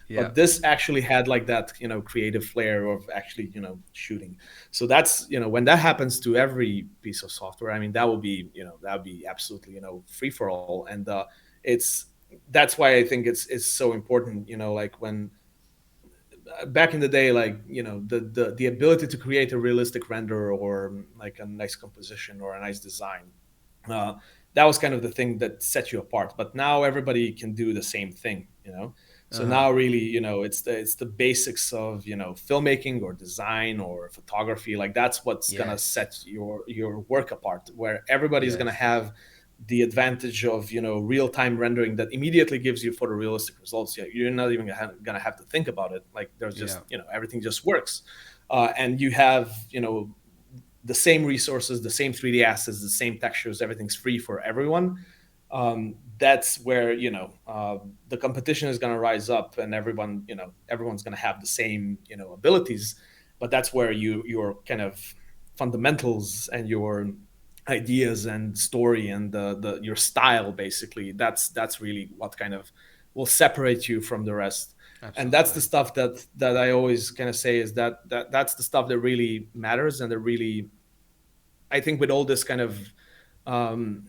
yeah, But this actually had like that creative flair of actually shooting. So that's when that happens to every piece of software, I mean that would be that would be absolutely free for all. And it's that's why I think it's so important, like when back in the day, like the ability to create a realistic render or like a nice composition or a nice design, uh, that was kind of the thing that set you apart. But now everybody can do the same thing. So uh-huh, now really, it's the basics of filmmaking or design or photography. Like that's what's gonna yes, set your work apart, where everybody's gonna yes, have the advantage of real time rendering that immediately gives you photorealistic results. Yeah, you're not even gonna have to think about it. Like there's yeah, just everything just works, and you have the same resources, the same 3D assets, the same textures. Everything's free for everyone. That's where the competition is going to rise up, and everyone's going to have the same abilities. But that's where your kind of fundamentals and your ideas and story and your style, basically, that's really what kind of will separate you from the rest. And that's the absolutely. stuff that I always kind of say is that's the stuff that really matters, and that really, I think, with all this kind of um,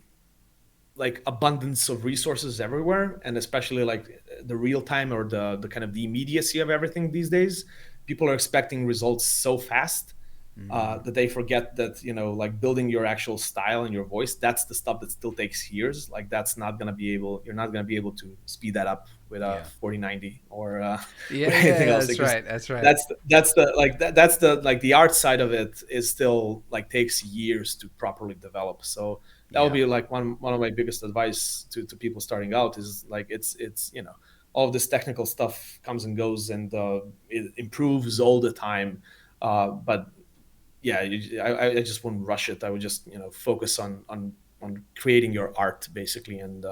like abundance of resources everywhere, and especially like the real time or the kind of the immediacy of everything these days, people are expecting results so fast, Mm, that they forget that like building your actual style and your voice, that's the stuff that still takes years. Like that's not going to be able you're not going to be able to speed that up with a yeah, 4090 or yeah, with anything yeah. else. That's Like just right. That's right. that's the like that's the like the art side of it is still like takes years to properly develop. So that would Yeah, be like one of my biggest advice to people starting out is like it's all of this technical stuff comes and goes, and it improves all the time. But yeah, I just wouldn't rush it. I would just focus on creating your art basically, and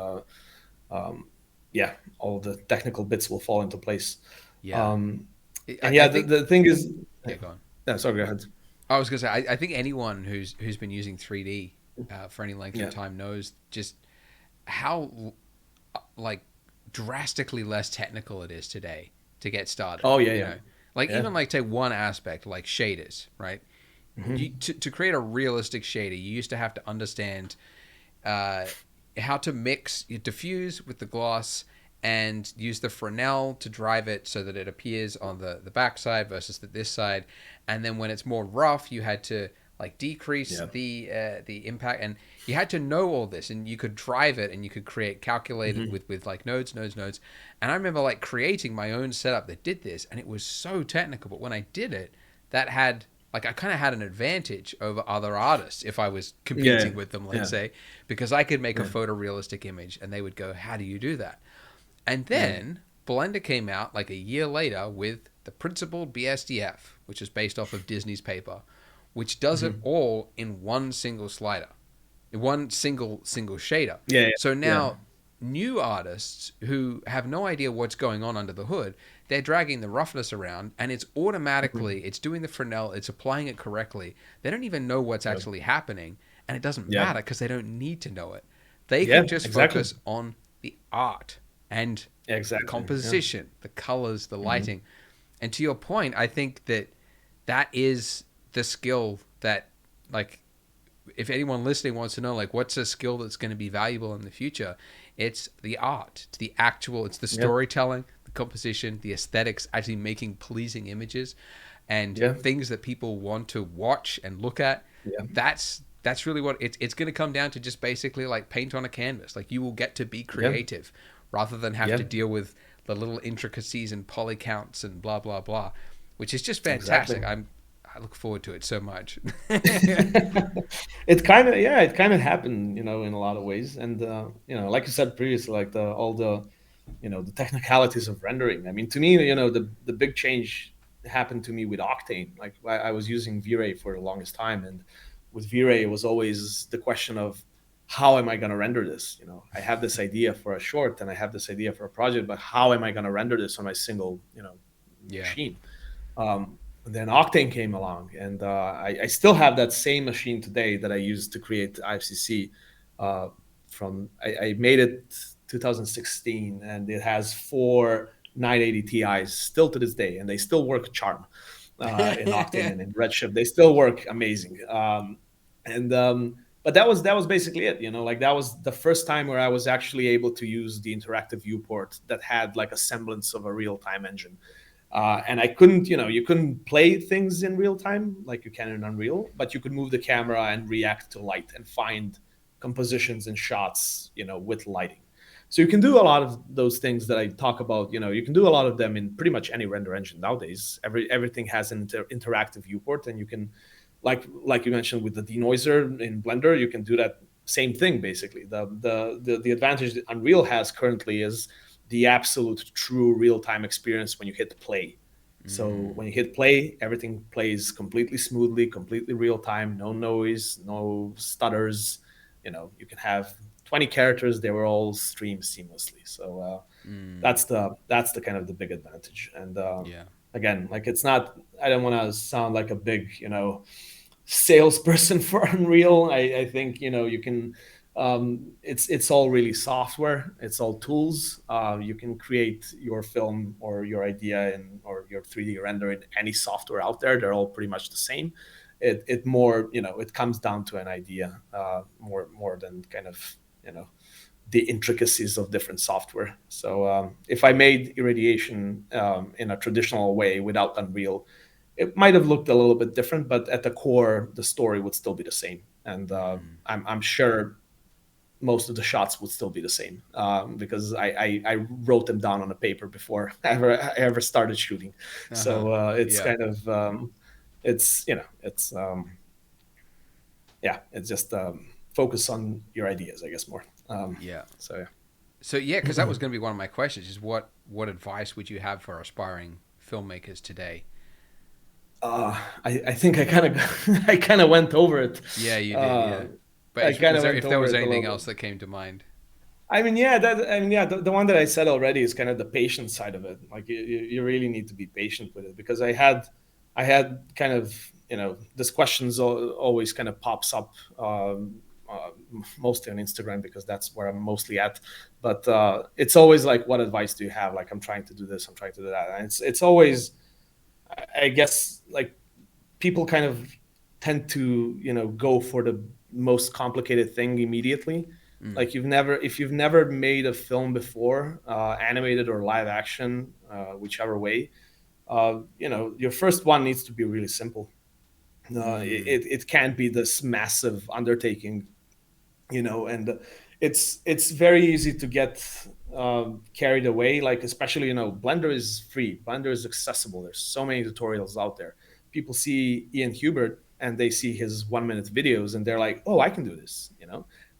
um, yeah, all the technical bits will fall into place. yeah. Um, and I yeah, think. the thing is, Yeah, go on. yeah. Sorry, go ahead. I was gonna say. I think anyone who's been using 3D for any length of Yeah. time knows just how like drastically less technical it is today to get started. Oh yeah, yeah, Like yeah. even like take one aspect like shaders, right? Hmm. To create a realistic shader, you used to have to understand uh, how to mix, diffuse with the gloss and use the Fresnel to drive it so that it appears on the back side versus this side. And then when it's more rough, you had to like decrease Yeah. the impact, and you had to know all this, and you could drive it, and you could create calculated Hmm. with like nodes. And I remember like creating my own setup that did this, and it was so technical. But when I did it, that had like I kind of had an advantage over other artists if I was Yeah. competing with them, let's Yeah. say, because I could make a Yeah. photorealistic image, and they would go, "How do you do that?" And Yeah. then Blender came out like a year later with the principled BSDF, which is based off of Disney's paper, which does it Hmm. all in one single slider, in one single shader. Yeah. So Yeah. now new artists who have no idea what's going on under the hood, they're dragging the roughness around, and it's Hmm. automatically, it's doing the Fresnel, it's applying it correctly. They don't even know what's Yeah. actually happening, and it doesn't Yeah. matter because they don't need to know it. They Yeah. can just Exactly. focus on the art and the Exactly. Yeah. composition, the colors, the Hmm. lighting. And to your point, I think that that is the skill that, like, if anyone listening wants to know, like, what's a skill that's going to be valuable in the future, it's the art, it's the actual, it's the Yeah. storytelling, the composition, the aesthetics, actually making pleasing images and Yeah. things that people want to watch and look at. Yeah. That's really what it's going to come down to, just basically like paint on a canvas. Like, you will get to be Yeah. creative rather than have Yeah. to deal with the little intricacies and poly counts and blah blah blah, which is just Exactly. fantastic. I look forward to it so much. It kind of, yeah, it kind of happened, in a lot of ways. And like you said previously, like the all the the technicalities of rendering. I mean, to me, the big change happened to me with Octane. Like, I was using V-Ray for the longest time, and with V-Ray, it was always the question of, how am I going to render this? I have this idea for a short, and I have this idea for a project, but how am I going to render this on my single Yeah. machine? And then Octane came along, and I still have that same machine today that I used to create IFCC. Uh, I made it 2016, and it has four 980 Ti's still to this day, and they still work charm in Octane and in Redshift. They still work amazing. And But that was basically it. Like, that was the first time where I was actually able to use the interactive viewport that had like a semblance of a real time engine. And I couldn't, you couldn't play things in real time like you can in Unreal, but you could move the camera and react to light and find compositions and shots, with lighting. So you can do a lot of those things that I talk about. You can do a lot of them in pretty much any render engine nowadays. Everything has an interactive viewport, and you can, like you mentioned with the denoiser in Blender, you can do that same thing basically. The advantage that Unreal has currently is the absolute true real-time experience when you hit play. So Mm. when you hit play, everything plays completely smoothly, completely real time, no noise, no stutters. You can have 20 characters; they were all streamed seamlessly. So Mm. that's the kind of the big advantage. And Yeah. again, like, it's not. I don't want to sound like a big salesperson for Unreal. I think you can. It's all really software. It's all tools. You can create your film or your idea or your 3D render in any software out there. They're all pretty much the same. It more it comes down to an idea more than kind of the intricacies of different software. So if I made Irradiation in a traditional way without Unreal, it might have looked a little bit different, but at the core, the story would still be the same. And Mm. I'm sure most of the shots would still be the same because I wrote them down on a paper before I ever started shooting. Uh-huh. So it's Yeah. kind of it's yeah, it's just focus on your ideas, I guess, more. Yeah. So So yeah, because that yeah. was going to be one of my questions: is what advice would you have for aspiring filmmakers today? I think I kind of I kind of went over it. Yeah, you did. Uh, Yeah. But I kind was of there, went if there over was it a anything little else bit. that came to mind? The one that I said already is kind of the patient side of it. Like, you really need to be patient with it, because I had kind of this questions always kind of pops up, mostly on Instagram, because that's where I'm mostly at. But it's always like, what advice do you have? Like, I'm trying to do this, I'm trying to do that, and it's always, I guess, like, people kind of tend to go for the most complicated thing immediately. Mm. Like, if you've never made a film before, animated or live action, whichever way, your first one needs to be really simple. Mm. It can't be this massive undertaking, and it's very easy to get carried away, like especially, Blender is free, Blender is accessible, there's so many tutorials out there. People see Ian Hubert and they see his 1 minute videos and they're like, oh, I can do this.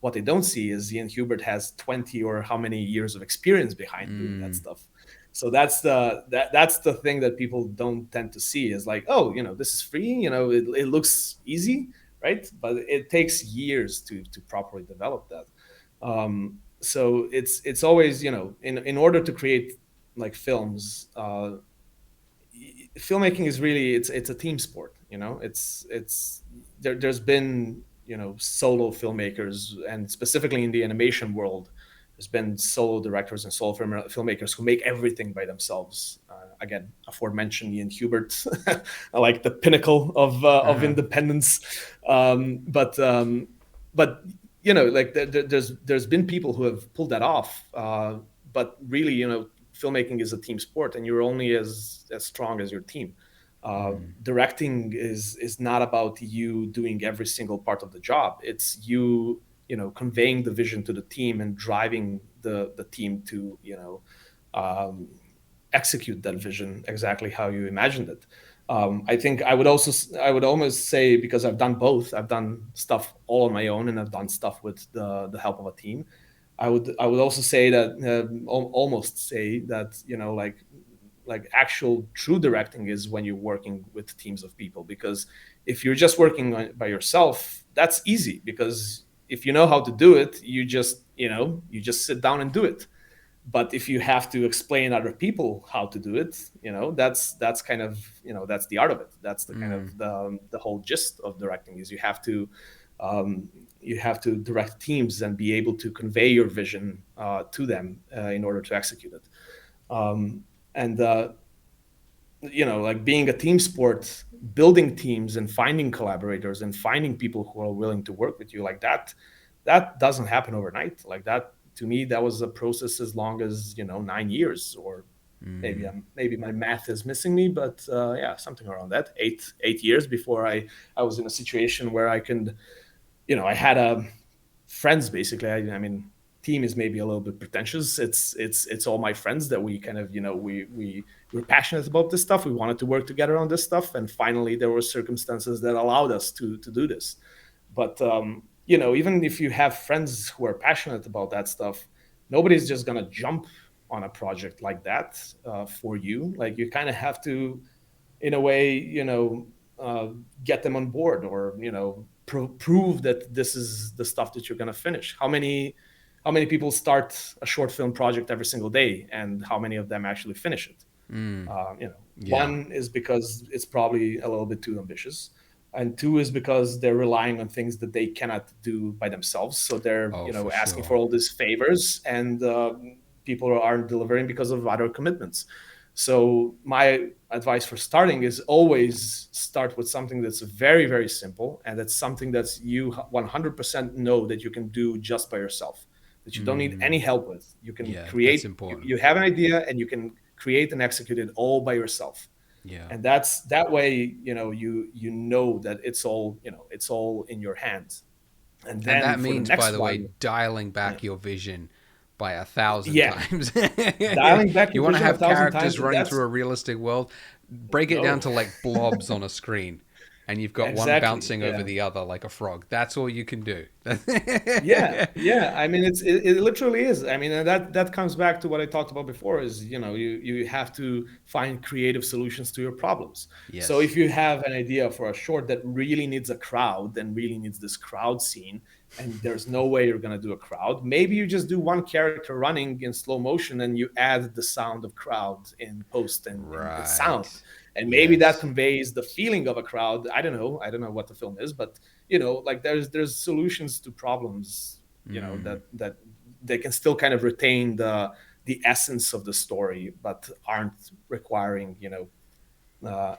What they don't see is Ian Hubert has 20 or how many years of experience behind doing that Mm. stuff. So that's the thing that people don't tend to see, is like, oh, this is free, it looks easy, right? But it takes years to properly develop that. So it's always, in order to create like films, filmmaking is really, it's a team sport. There's been, solo filmmakers, and specifically in the animation world, there's been solo directors and solo filmmakers who make everything by themselves. Again, aforementioned Ian Hubert, like the pinnacle of Uh-huh. independence. But like there's been people who have pulled that off. But really, filmmaking is a team sport, and you're only as strong as your team. Mm. Directing is not about you doing every single part of the job. It's you, conveying the vision to the team and driving the team to, um, execute that vision exactly how you imagined it. I think I would almost say, because I've done both. I've done stuff all on my own, and I've done stuff with the help of a team. I would also say that, almost say that, like actual true directing is when you're working with teams of people. Because if you're just working by yourself, that's easy, because if you know how to do it, you just sit down and do it. But if you have to explain other people how to do it, that's kind of, that's the art of it. That's the kind Mm. of the whole gist of directing, is you have to direct teams and be able to convey your vision to them in order to execute it. And like being a team sport, building teams and finding collaborators and finding people who are willing to work with you, like that doesn't happen overnight. Like that, to me, that was a process as long as, 9 years, or maybe Mm. maybe my math is missing me, but yeah, something around that, 8 years before I was in a situation where I can, I had friends basically. I mean, team is maybe a little bit pretentious. It's all my friends that we kind of, we're passionate about this stuff. We wanted to work together on this stuff, and finally there were circumstances that allowed us to do this. But even if you have friends who are passionate about that stuff, nobody's just gonna jump on a project like that for you. Like, you kind of have to, in a way, uh, get them on board, or prove that this is the stuff that you're going to finish. How many people start a short film project every single day, and how many of them actually finish it? Mm. Yeah. One is because it's probably a little bit too ambitious, and two is because they're relying on things that they cannot do by themselves. So they're, Oh, for asking for sure. all these favors, and people aren't delivering because of other commitments. So my advice for starting is always start with something that's very, very simple, and that's something that's you 100% know that you can do just by yourself, that you don't need any Mm. help with. You can Yeah, that's create, you, important. you have an idea, and you can create and execute it all by yourself. Yeah. And that's that way, you know that it's all in your hands. And And then that for the means, by next the way, one, dialing yeah, back your vision by 1,000 yeah, times. dialing back You your want to vision a have thousand characters times, and running through that's a realistic world, break it down go. to like blobs on a screen, and you've got one Exactly, bouncing over yeah. the other like a frog. That's all you can do. Yeah, yeah. I mean, it literally is. I mean, and that comes back to what I talked about before. Is, you have to find creative solutions to your problems. So Yes. if you have an idea for a short that really needs a crowd, then really needs this crowd scene, and there's no way you're gonna do a crowd, maybe you just do one character running in slow motion, and you add the sound of crowd in post and in sound, Right. and maybe that Yes. conveys the feeling of a crowd. I don't know what the film is, but like there's solutions to problems, Mm. that they can still kind of retain the essence of the story, but aren't requiring,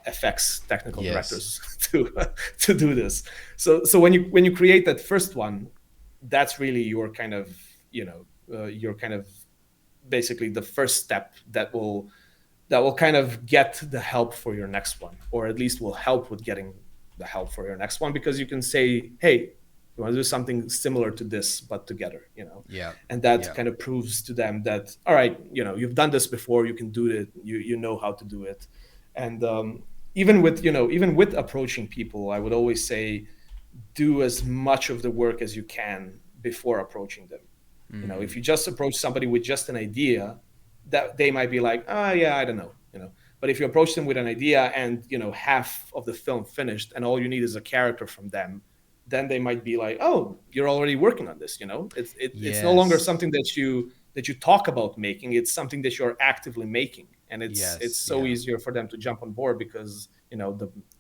effects technical Yes. directors to do this. So when you create that first one, that's really your kind of, your kind of basically the first step that will kind of get the help for your next one, or at least will help with getting the help for your next one, because you can say, hey, you want to do something similar to this but together, Yeah. and that Yeah. kind of proves to them that, all right, you've done this before, you can do it, you know how to do it. And even with approaching people, I would always say, do as much of the work as you can before approaching them. If you just approach somebody with just an idea, that they might be like, oh yeah, I don't know. But if you approach them with an idea and half of the film finished and all you need is a character from them, then they might be like, oh, you're already working on this. It's no longer Yes. something that you talk about making. It's something that you're actively making, and it's Yes. so Yeah. easier for them to jump on board because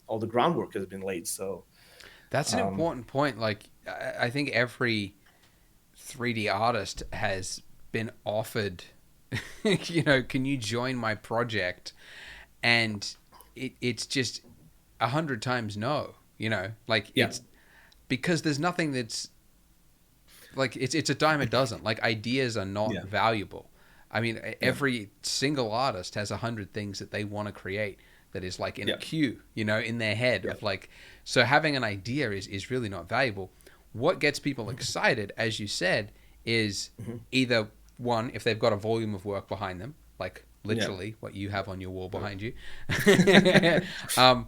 all the groundwork has been laid. So That's an um, important point. Like, I think every 3D artist has been offered, can you join my project? And it's just 100 times no. Like yeah, it's because there's nothing that's like it's a dime a dozen. Like ideas are not yeah, valuable. I mean, yeah, every single artist has 100 things that they want to create that is like in a yeah, queue, in their head yeah. of like. So having an idea is really not valuable. What gets people excited, as you said, is Mhm. either one, if they've got a volume of work behind them, like Yeah. literally what you have on your wall Yeah. behind you, um,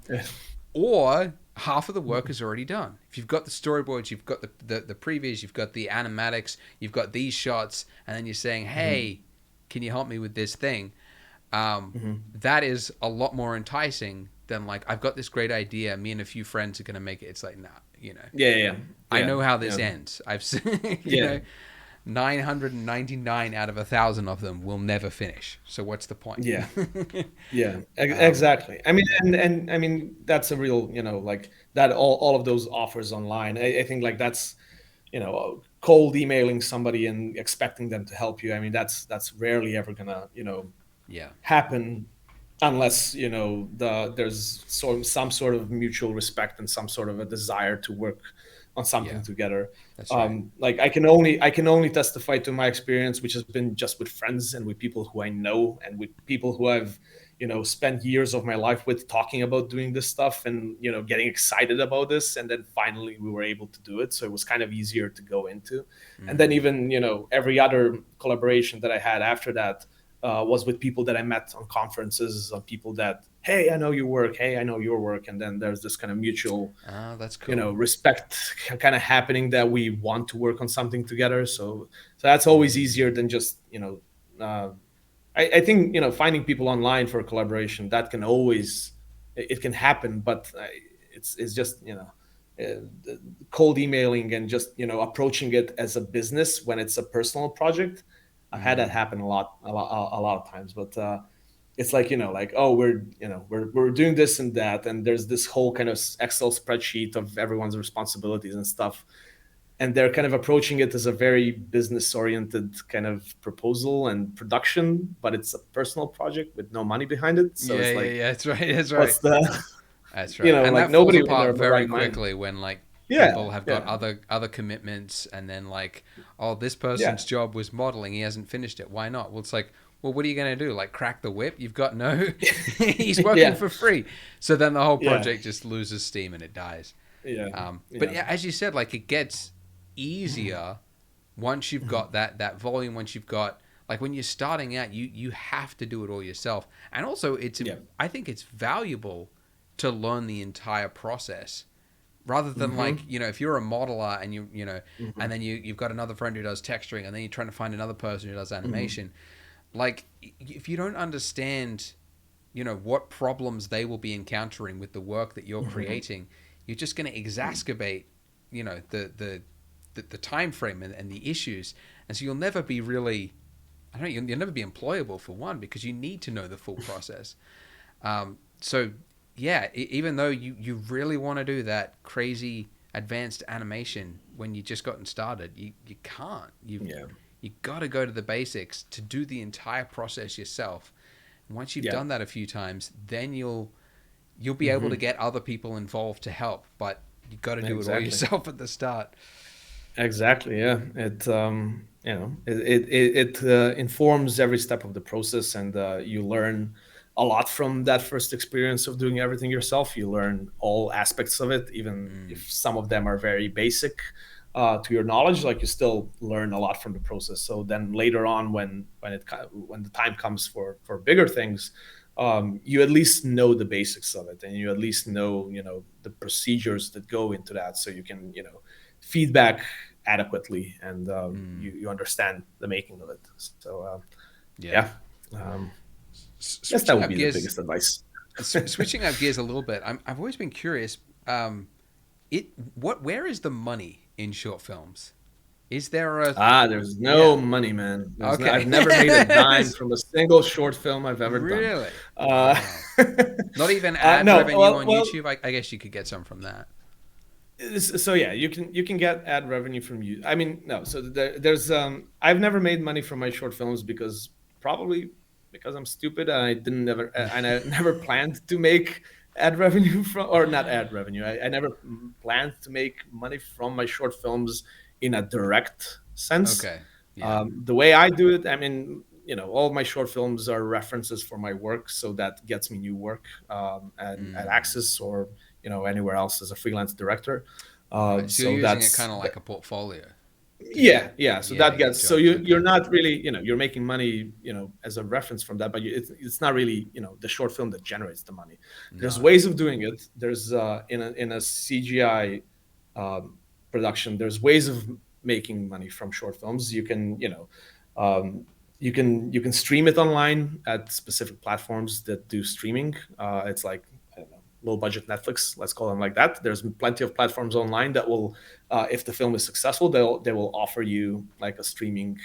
or half of the work is already done. If you've got the storyboards, you've got the previews, you've got the animatics, you've got these shots, and then you're saying, Mhm. hey, can you help me with this thing? Mhm. That is a lot more enticing than like, I've got this great idea, me and a few friends are going to make it. It's like, nah, Yeah, yeah, I yeah, know how yeah, this ends. I've seen, yeah, 999 out of 1,000 of them will never finish. So what's the point? yeah, yeah, um, exactly. I mean, and I mean, that's a real, like that, all of those offers online. I think like that's, cold emailing somebody and expecting them to help you. I mean, that's rarely ever gonna, yeah, happen unless there's some sort of mutual respect and some sort of a desire to work on something yeah, together. that's right. Like I can only testify to my experience, which has been just with friends and with people who I know and with people who I've spent years of my life with, talking about doing this stuff and getting excited about this, and then finally we were able to do it, so it was kind of easier to go into. And then Mm, even every other collaboration that I had after that was with people that I met on conferences, on people that, hey, I know your work, hey, I know your work, and then there's this kind of mutual, that's cool. respect kind of happening, that we want to work on something together. So that's always easier Mm, than just I think finding people online for a collaboration, that can always, it can happen, but it's just cold emailing and just approaching it as a business when it's a personal project. I've had that mm, happen a lot of times, but it's like like, oh, we're doing this and that, and there's this whole kind of Excel spreadsheet of everyone's responsibilities and stuff, and they're kind of approaching it as a very business oriented kind of proposal and production, but it's a personal project with no money behind it, so yeah, it's yeah, like, yeah. That's right. That's right. what's the That's right. And like, that falls nobody in apart their very right mind. quickly when like Yeah, people have got yeah, other commitments and then like, oh, this yeah, person's job was modeling, he hasn't finished it. Why not? Well, it's like, well, what are you going to do? Like crack the whip? You've got no he's working yeah, for free. So then the whole yeah, project just loses steam and it dies. yeah, But yeah. yeah, as you said, like it gets easier once you've got that volume, once you've got like when you're starting out, you have to do it all yourself. And also Yeah. I think it's valuable to learn the entire process rather than like, Mm-hmm. if you're a modeler and Mm-hmm. and then you've got another friend who does texturing and then you're trying to find another person who does Mm-hmm. animation, like if you don't understand what problems they will be encountering with the work that you're Mm-hmm. creating, you're just going to exacerbate the time frame and the issues, and so you'll never be really, I don't know, you'll never be employable for one because you need to know the full process. So yeah, even though you really want to do that crazy advanced animation when you just gotten started, you can't. Yeah. You got to go to the basics to do the entire process yourself. And once you've Yeah. done that a few times, then you'll be able to Mm-hmm. get other people involved to help. But you got to do it all Exactly. yourself at the start. Exactly. Yeah. It informs every step of the process, and you learn a lot from that first experience of doing everything yourself. You learn all aspects of it, even if some of them are very basic to your knowledge. Like you still learn a lot from the process. So then later on, when the time comes for bigger things, you at least know the basics of it, and you at least know the procedures that go into that, so you can feedback adequately, and you understand the making of it. So Yeah. yeah, um, guess that Switching would up be the gears, biggest advice. switching up gears a little bit. I've always been curious. It where is the money in short films? Is there a There's no yeah? money, man. I've Okay. never made a dime from a single short film I've ever done. Really? Uh, Wow. Not even ad no, revenue well, on well, YouTube. I guess you could get some from that. so yeah, you can get ad revenue from you. I mean, no. So there's I've never made money from my short films because probably because I'm stupid and I never planned to make ad revenue from, or not ad revenue. I never planned to make money from my short films in a direct sense. Okay. Yeah. The way I do it, I mean, all of my short films are references for my work, so that gets me new work and at Axis or anywhere else as a freelance director. Right. So you're So using it that's kind of like a portfolio to yeah, get yeah. So yeah, that get gets, so jobs. you're Okay. not really, you're making money, as a reference from that, but it's not really, the short film that generates the money. There's No. ways of doing it. There's in a CGI production, there's ways of making money from short films. You can, um, you can stream it online at specific platforms that do streaming. It's like, I don't know, low budget Netflix, let's call them like that. There's plenty of platforms online that will, if the film is successful, they will offer you like a streaming,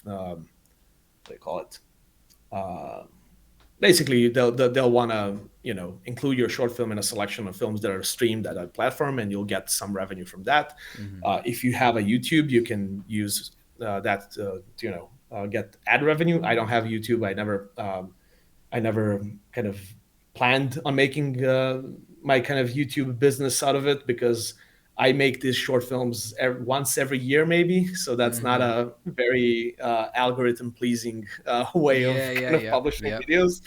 what do they call it? Uh, Basically, they'll want to include your short film in a selection of films that are streamed at a platform, and you'll get some revenue from that. Hmm. If you have a YouTube, you can use that to get ad revenue. I don't have YouTube. I never kind of planned on making my kind of YouTube business out of it, because I make these short films once every year, maybe. So that's not Hmm. a very algorithm pleasing way Yeah. of Yeah. kind of Yep. publishing Yep. videos.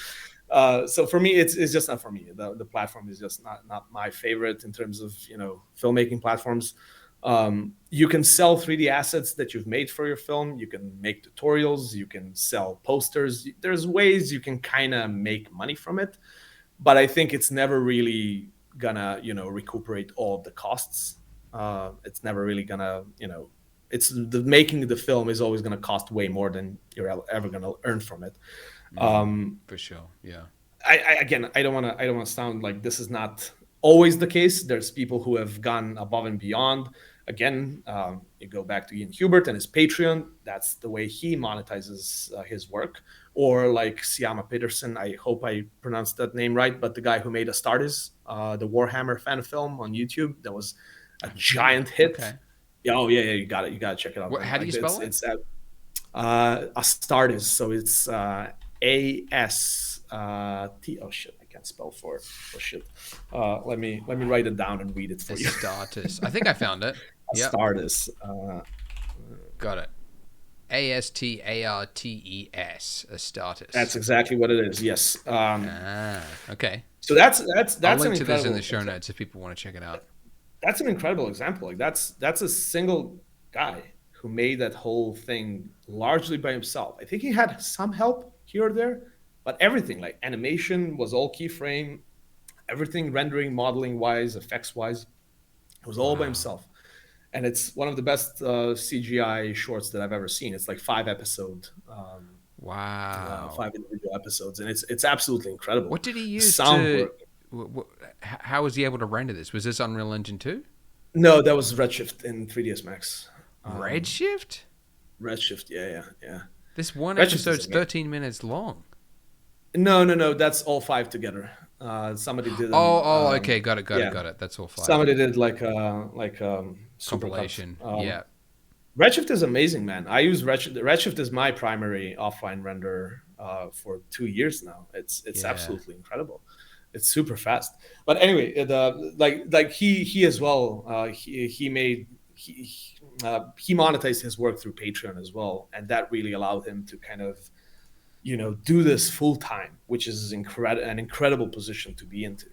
So for me, it's just not for me. The platform is just not my favorite in terms of filmmaking platforms. You can sell 3D assets that you've made for your film. You can make tutorials. You can sell posters. There's ways you can kind of make money from it, but I think it's never really gonna recuperate all of the costs. It's never really gonna it's the making the film is always gonna cost way more than you're ever gonna earn from it. Um, For sure. Yeah. again, I don't want to sound like this is not always the case. There's people who have gone above and beyond. Again, you go back to Ian Hubert and his Patreon. That's the way he monetizes his work. Or like Siama Peterson, I hope I pronounced that name right, but the guy who made Astartes, the Warhammer fan film on YouTube, that was I a haven't seen giant that. hit. Okay. Yeah, oh yeah, yeah, you got to check it out, What? man. How do you Like spell it? it's Astartes. So it's AST. Oh shit, I can't spell for it. Oh shit. Let me write it down and read it for you. Astartes. I think I found it. Yep. Astartes. Got it. Astartes. That's Astartes. exactly what it is. Yes. Okay. So that's I'll that's an link to this in the incredible show notes if people want to check it out. that's an incredible example. Like that's a single guy who made that whole thing largely by himself. I think he had some help here or there, but everything like animation was all keyframe, everything rendering, modeling wise, effects wise, it was all by Wow. himself. And it's one of the best CGI shorts that I've ever seen. It's like Wow. five individual episodes, and it's absolutely incredible. What did he The use sound to? work. How was he able to render this? Was this Unreal Engine 2? No, that was Redshift in 3ds Max. Um, Redshift? Redshift, yeah, yeah, yeah. This one Redshift is episode's amazing. 13 minutes long. No, no, no. That's all five together. Somebody did Oh, them. okay. Got it, got it, Yeah, got it. That's all five. somebody did like supercut. Compilation. Yeah. Redshift is amazing, man. I use Redshift. Redshift is my primary offline render for 2 years now. It's Yeah. absolutely incredible. It's super fast. But anyway, like he as well. He monetized his work through Patreon as well, and that really allowed him to kind of do this full time, which is an incredible position to be into.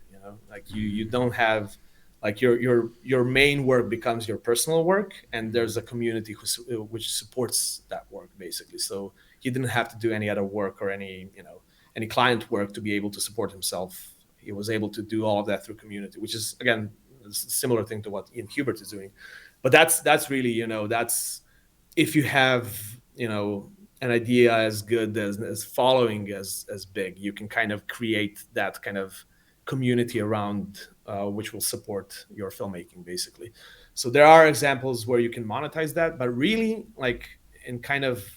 Like you don't have, like, your main work becomes your personal work, and there's a community which supports that work, basically. So he didn't have to do any other work or any client work to be able to support himself. He was able to do all of that through community, which is, again, a similar thing to what Ian Hubert is doing. But that's really, that's, if you have, an idea as good as following as big, you can kind of create that kind of community around, which will support your filmmaking, basically. So there are examples where you can monetize that, but really, like, in kind of,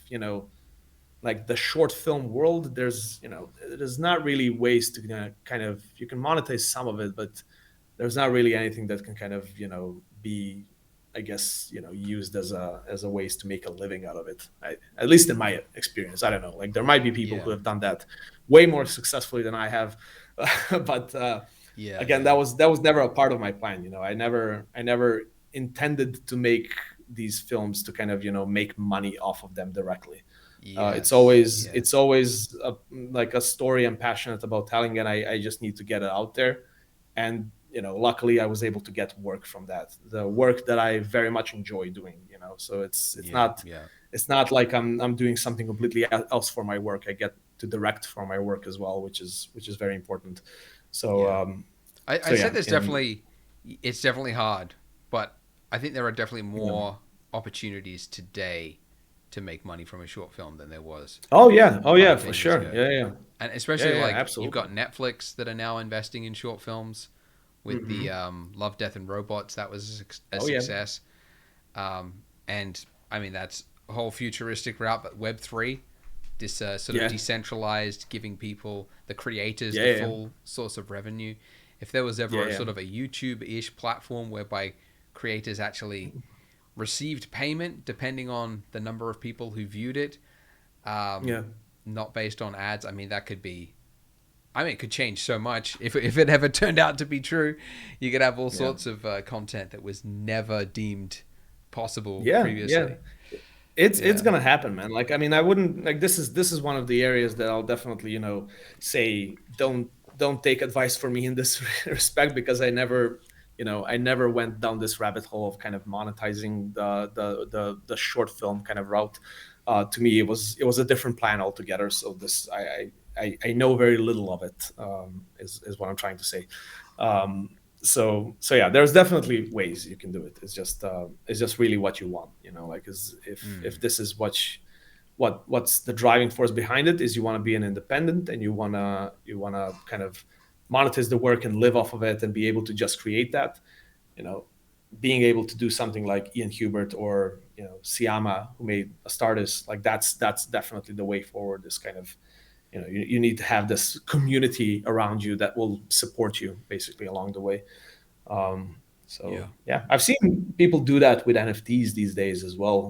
like the short film world, there's not really ways to kind of, you can monetize some of it, but there's not really anything that can kind of, be, I guess, used as a ways to make a living out of it. At least in my experience, I don't know. Like, there might be people who Yeah. have done that way more successfully than I have, but Yeah. again, Yeah. that was never a part of my plan. I never intended to make these films to kind of, make money off of them directly. It's Yes. always Yeah. it's always like a story I'm passionate about telling, and I just need to get it out there. And luckily, I was able to get work from that, the work that I very much enjoy doing. So it's Yeah. not Yeah. it's not like I'm doing something completely else for my work. I get to direct for my work as well, which is very important. So Yeah. so I said yeah, there's definitely, it's definitely hard, but I think there are definitely more opportunities today to make money from a short film than there was oh five, yeah, for 10 years sure, ago. yeah, yeah, And yeah, especially yeah, like you've absolutely. got Netflix that are now investing in short films with the Hmm. Love, Death, and Robots. That was a Oh yeah, success. And I mean, that's a whole futuristic route, but Web3, this sort of yeah, decentralized, giving people, the creators, yeah, the yeah, full source of revenue. If there was yeah, ever a yeah, sort of a YouTube-ish platform whereby creators actually received payment depending on the number of people who viewed it, um, yeah, not based on ads, I mean, that could be, I mean, it could change so much if it ever turned out to be true. You could have all yeah, sorts of content that was never deemed possible yeah, yeah. previously. It's Yeah. gonna happen, man. Like, I mean, I wouldn't, like, this is one of the areas that I'll definitely, say, don't take advice from me in this respect, because I never went down this rabbit hole of kind of monetizing the short film kind of route. To me, it was a different plan altogether. So this I know very little of it. Is what I'm trying to say. Um, so yeah, there's definitely ways you can do it. It's just really what you want. Like, is if Mm. this is what's the driving force behind it, is you want to be an independent, and you wanna kind of monetize the work and live off of it and be able to just create that. you know Being able to do something like Ian Hubert or Siama, who made a Stardust, like, that's definitely the way forward. Is kind of, you need to have this community around you that will support you basically along the way. So Yeah. yeah, I've seen people do that with NFTs these days as well.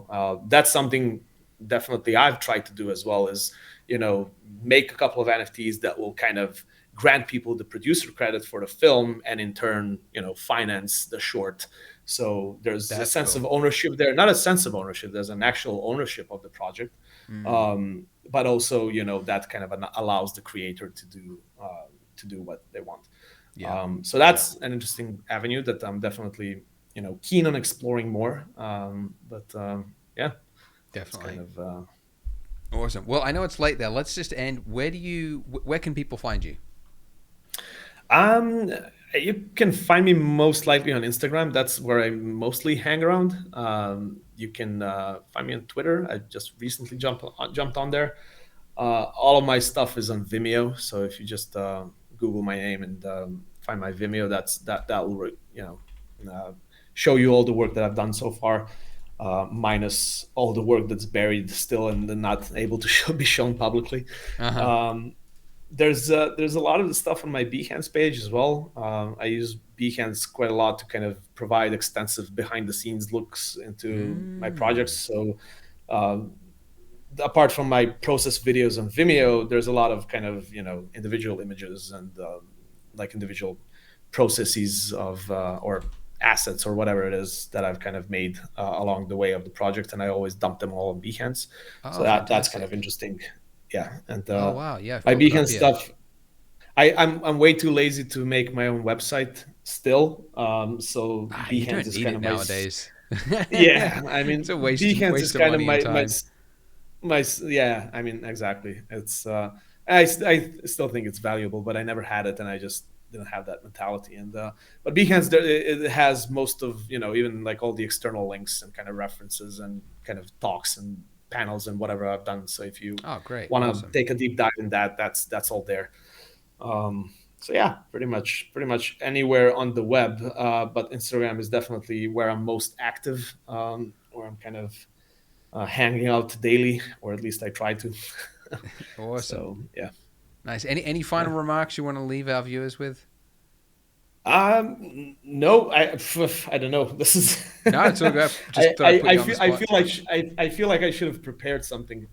That's something definitely I've tried to do as well. Is make a couple of NFTs that will kind of grant people the producer credit for the film, and in turn, finance the short. So there's a That's sense of cool. ownership there. Not a sense of ownership. There's an actual ownership of the project, Mm. but also, that kind of allows the creator to do what they want. Yeah. So Yeah. that's an interesting avenue that I'm definitely, keen on exploring more. But yeah, it's kind Definitely. of. Awesome. Well, I know it's late there. Let's just end. Where can people find you? Um, you can find me most likely on Instagram. That's where I mostly hang around. You can find me on Twitter. I just recently jumped on there. All of my stuff is on Vimeo. So if you just Google my name and find my Vimeo, that will uh, show you all the work that I've done so far, minus all the work that's buried still and not able to be shown publicly. Uh huh. Um, there's a lot of the stuff on my Behance page as well. I use Behance quite a lot to kind of provide extensive behind the scenes looks into my projects. Mm. So um, apart from my process videos on Vimeo, there's a lot of kind of individual images and like individual processes of or assets or whatever it is that I've kind of made along the way of the project, and I always dump them all on Behance. So Oh, that's kind of fantastic. interesting. Yeah, and Oh wow, yeah, I've my pulled it up Behance here. stuff. I'm way too lazy to make my own website still. So Ah, you Behance don't is need kind it of nowadays. yeah. I It's a mean, waste Behance is waste of kind of money and my time. yeah. I mean, exactly. It's I still think it's valuable, but I never had it, and I just didn't have that mentality. And but Behance it has most of, even like all the external links and kind of references and kind of talks and panels and whatever I've done. So if you Oh, great, want to awesome. take a deep dive in that, that's all there. So yeah, pretty much anywhere on the web, but Instagram is definitely where I'm most active, where I'm kind of hanging out daily, or at least I try to. Awesome, So yeah, nice. Any final yeah. remarks you want to leave our viewers with? No, I don't know. This is No, it's all good. I, Just thought I'd I put I you on the feel I spot. feel like I feel like I should have prepared something.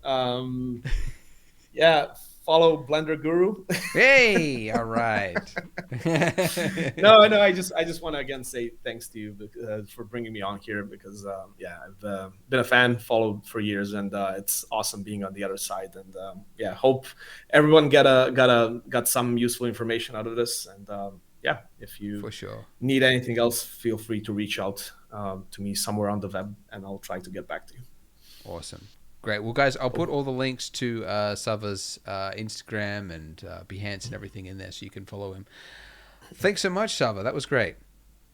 Yeah, follow Blender Guru. Hey, all right. No. I just want to again say thanks to you for bringing me on here, because yeah, I've been a fan, followed for years, and it's awesome being on the other side. And yeah, hope everyone got some useful information out of this. And yeah, if you For sure. need anything else, feel free to reach out to me somewhere on the web, and I'll try to get back to you. Awesome. Great. Well, guys, I'll Cool. put all the links to Sava's Instagram and Behance and everything in there so you can follow him. Thanks so much, Sava. That was great.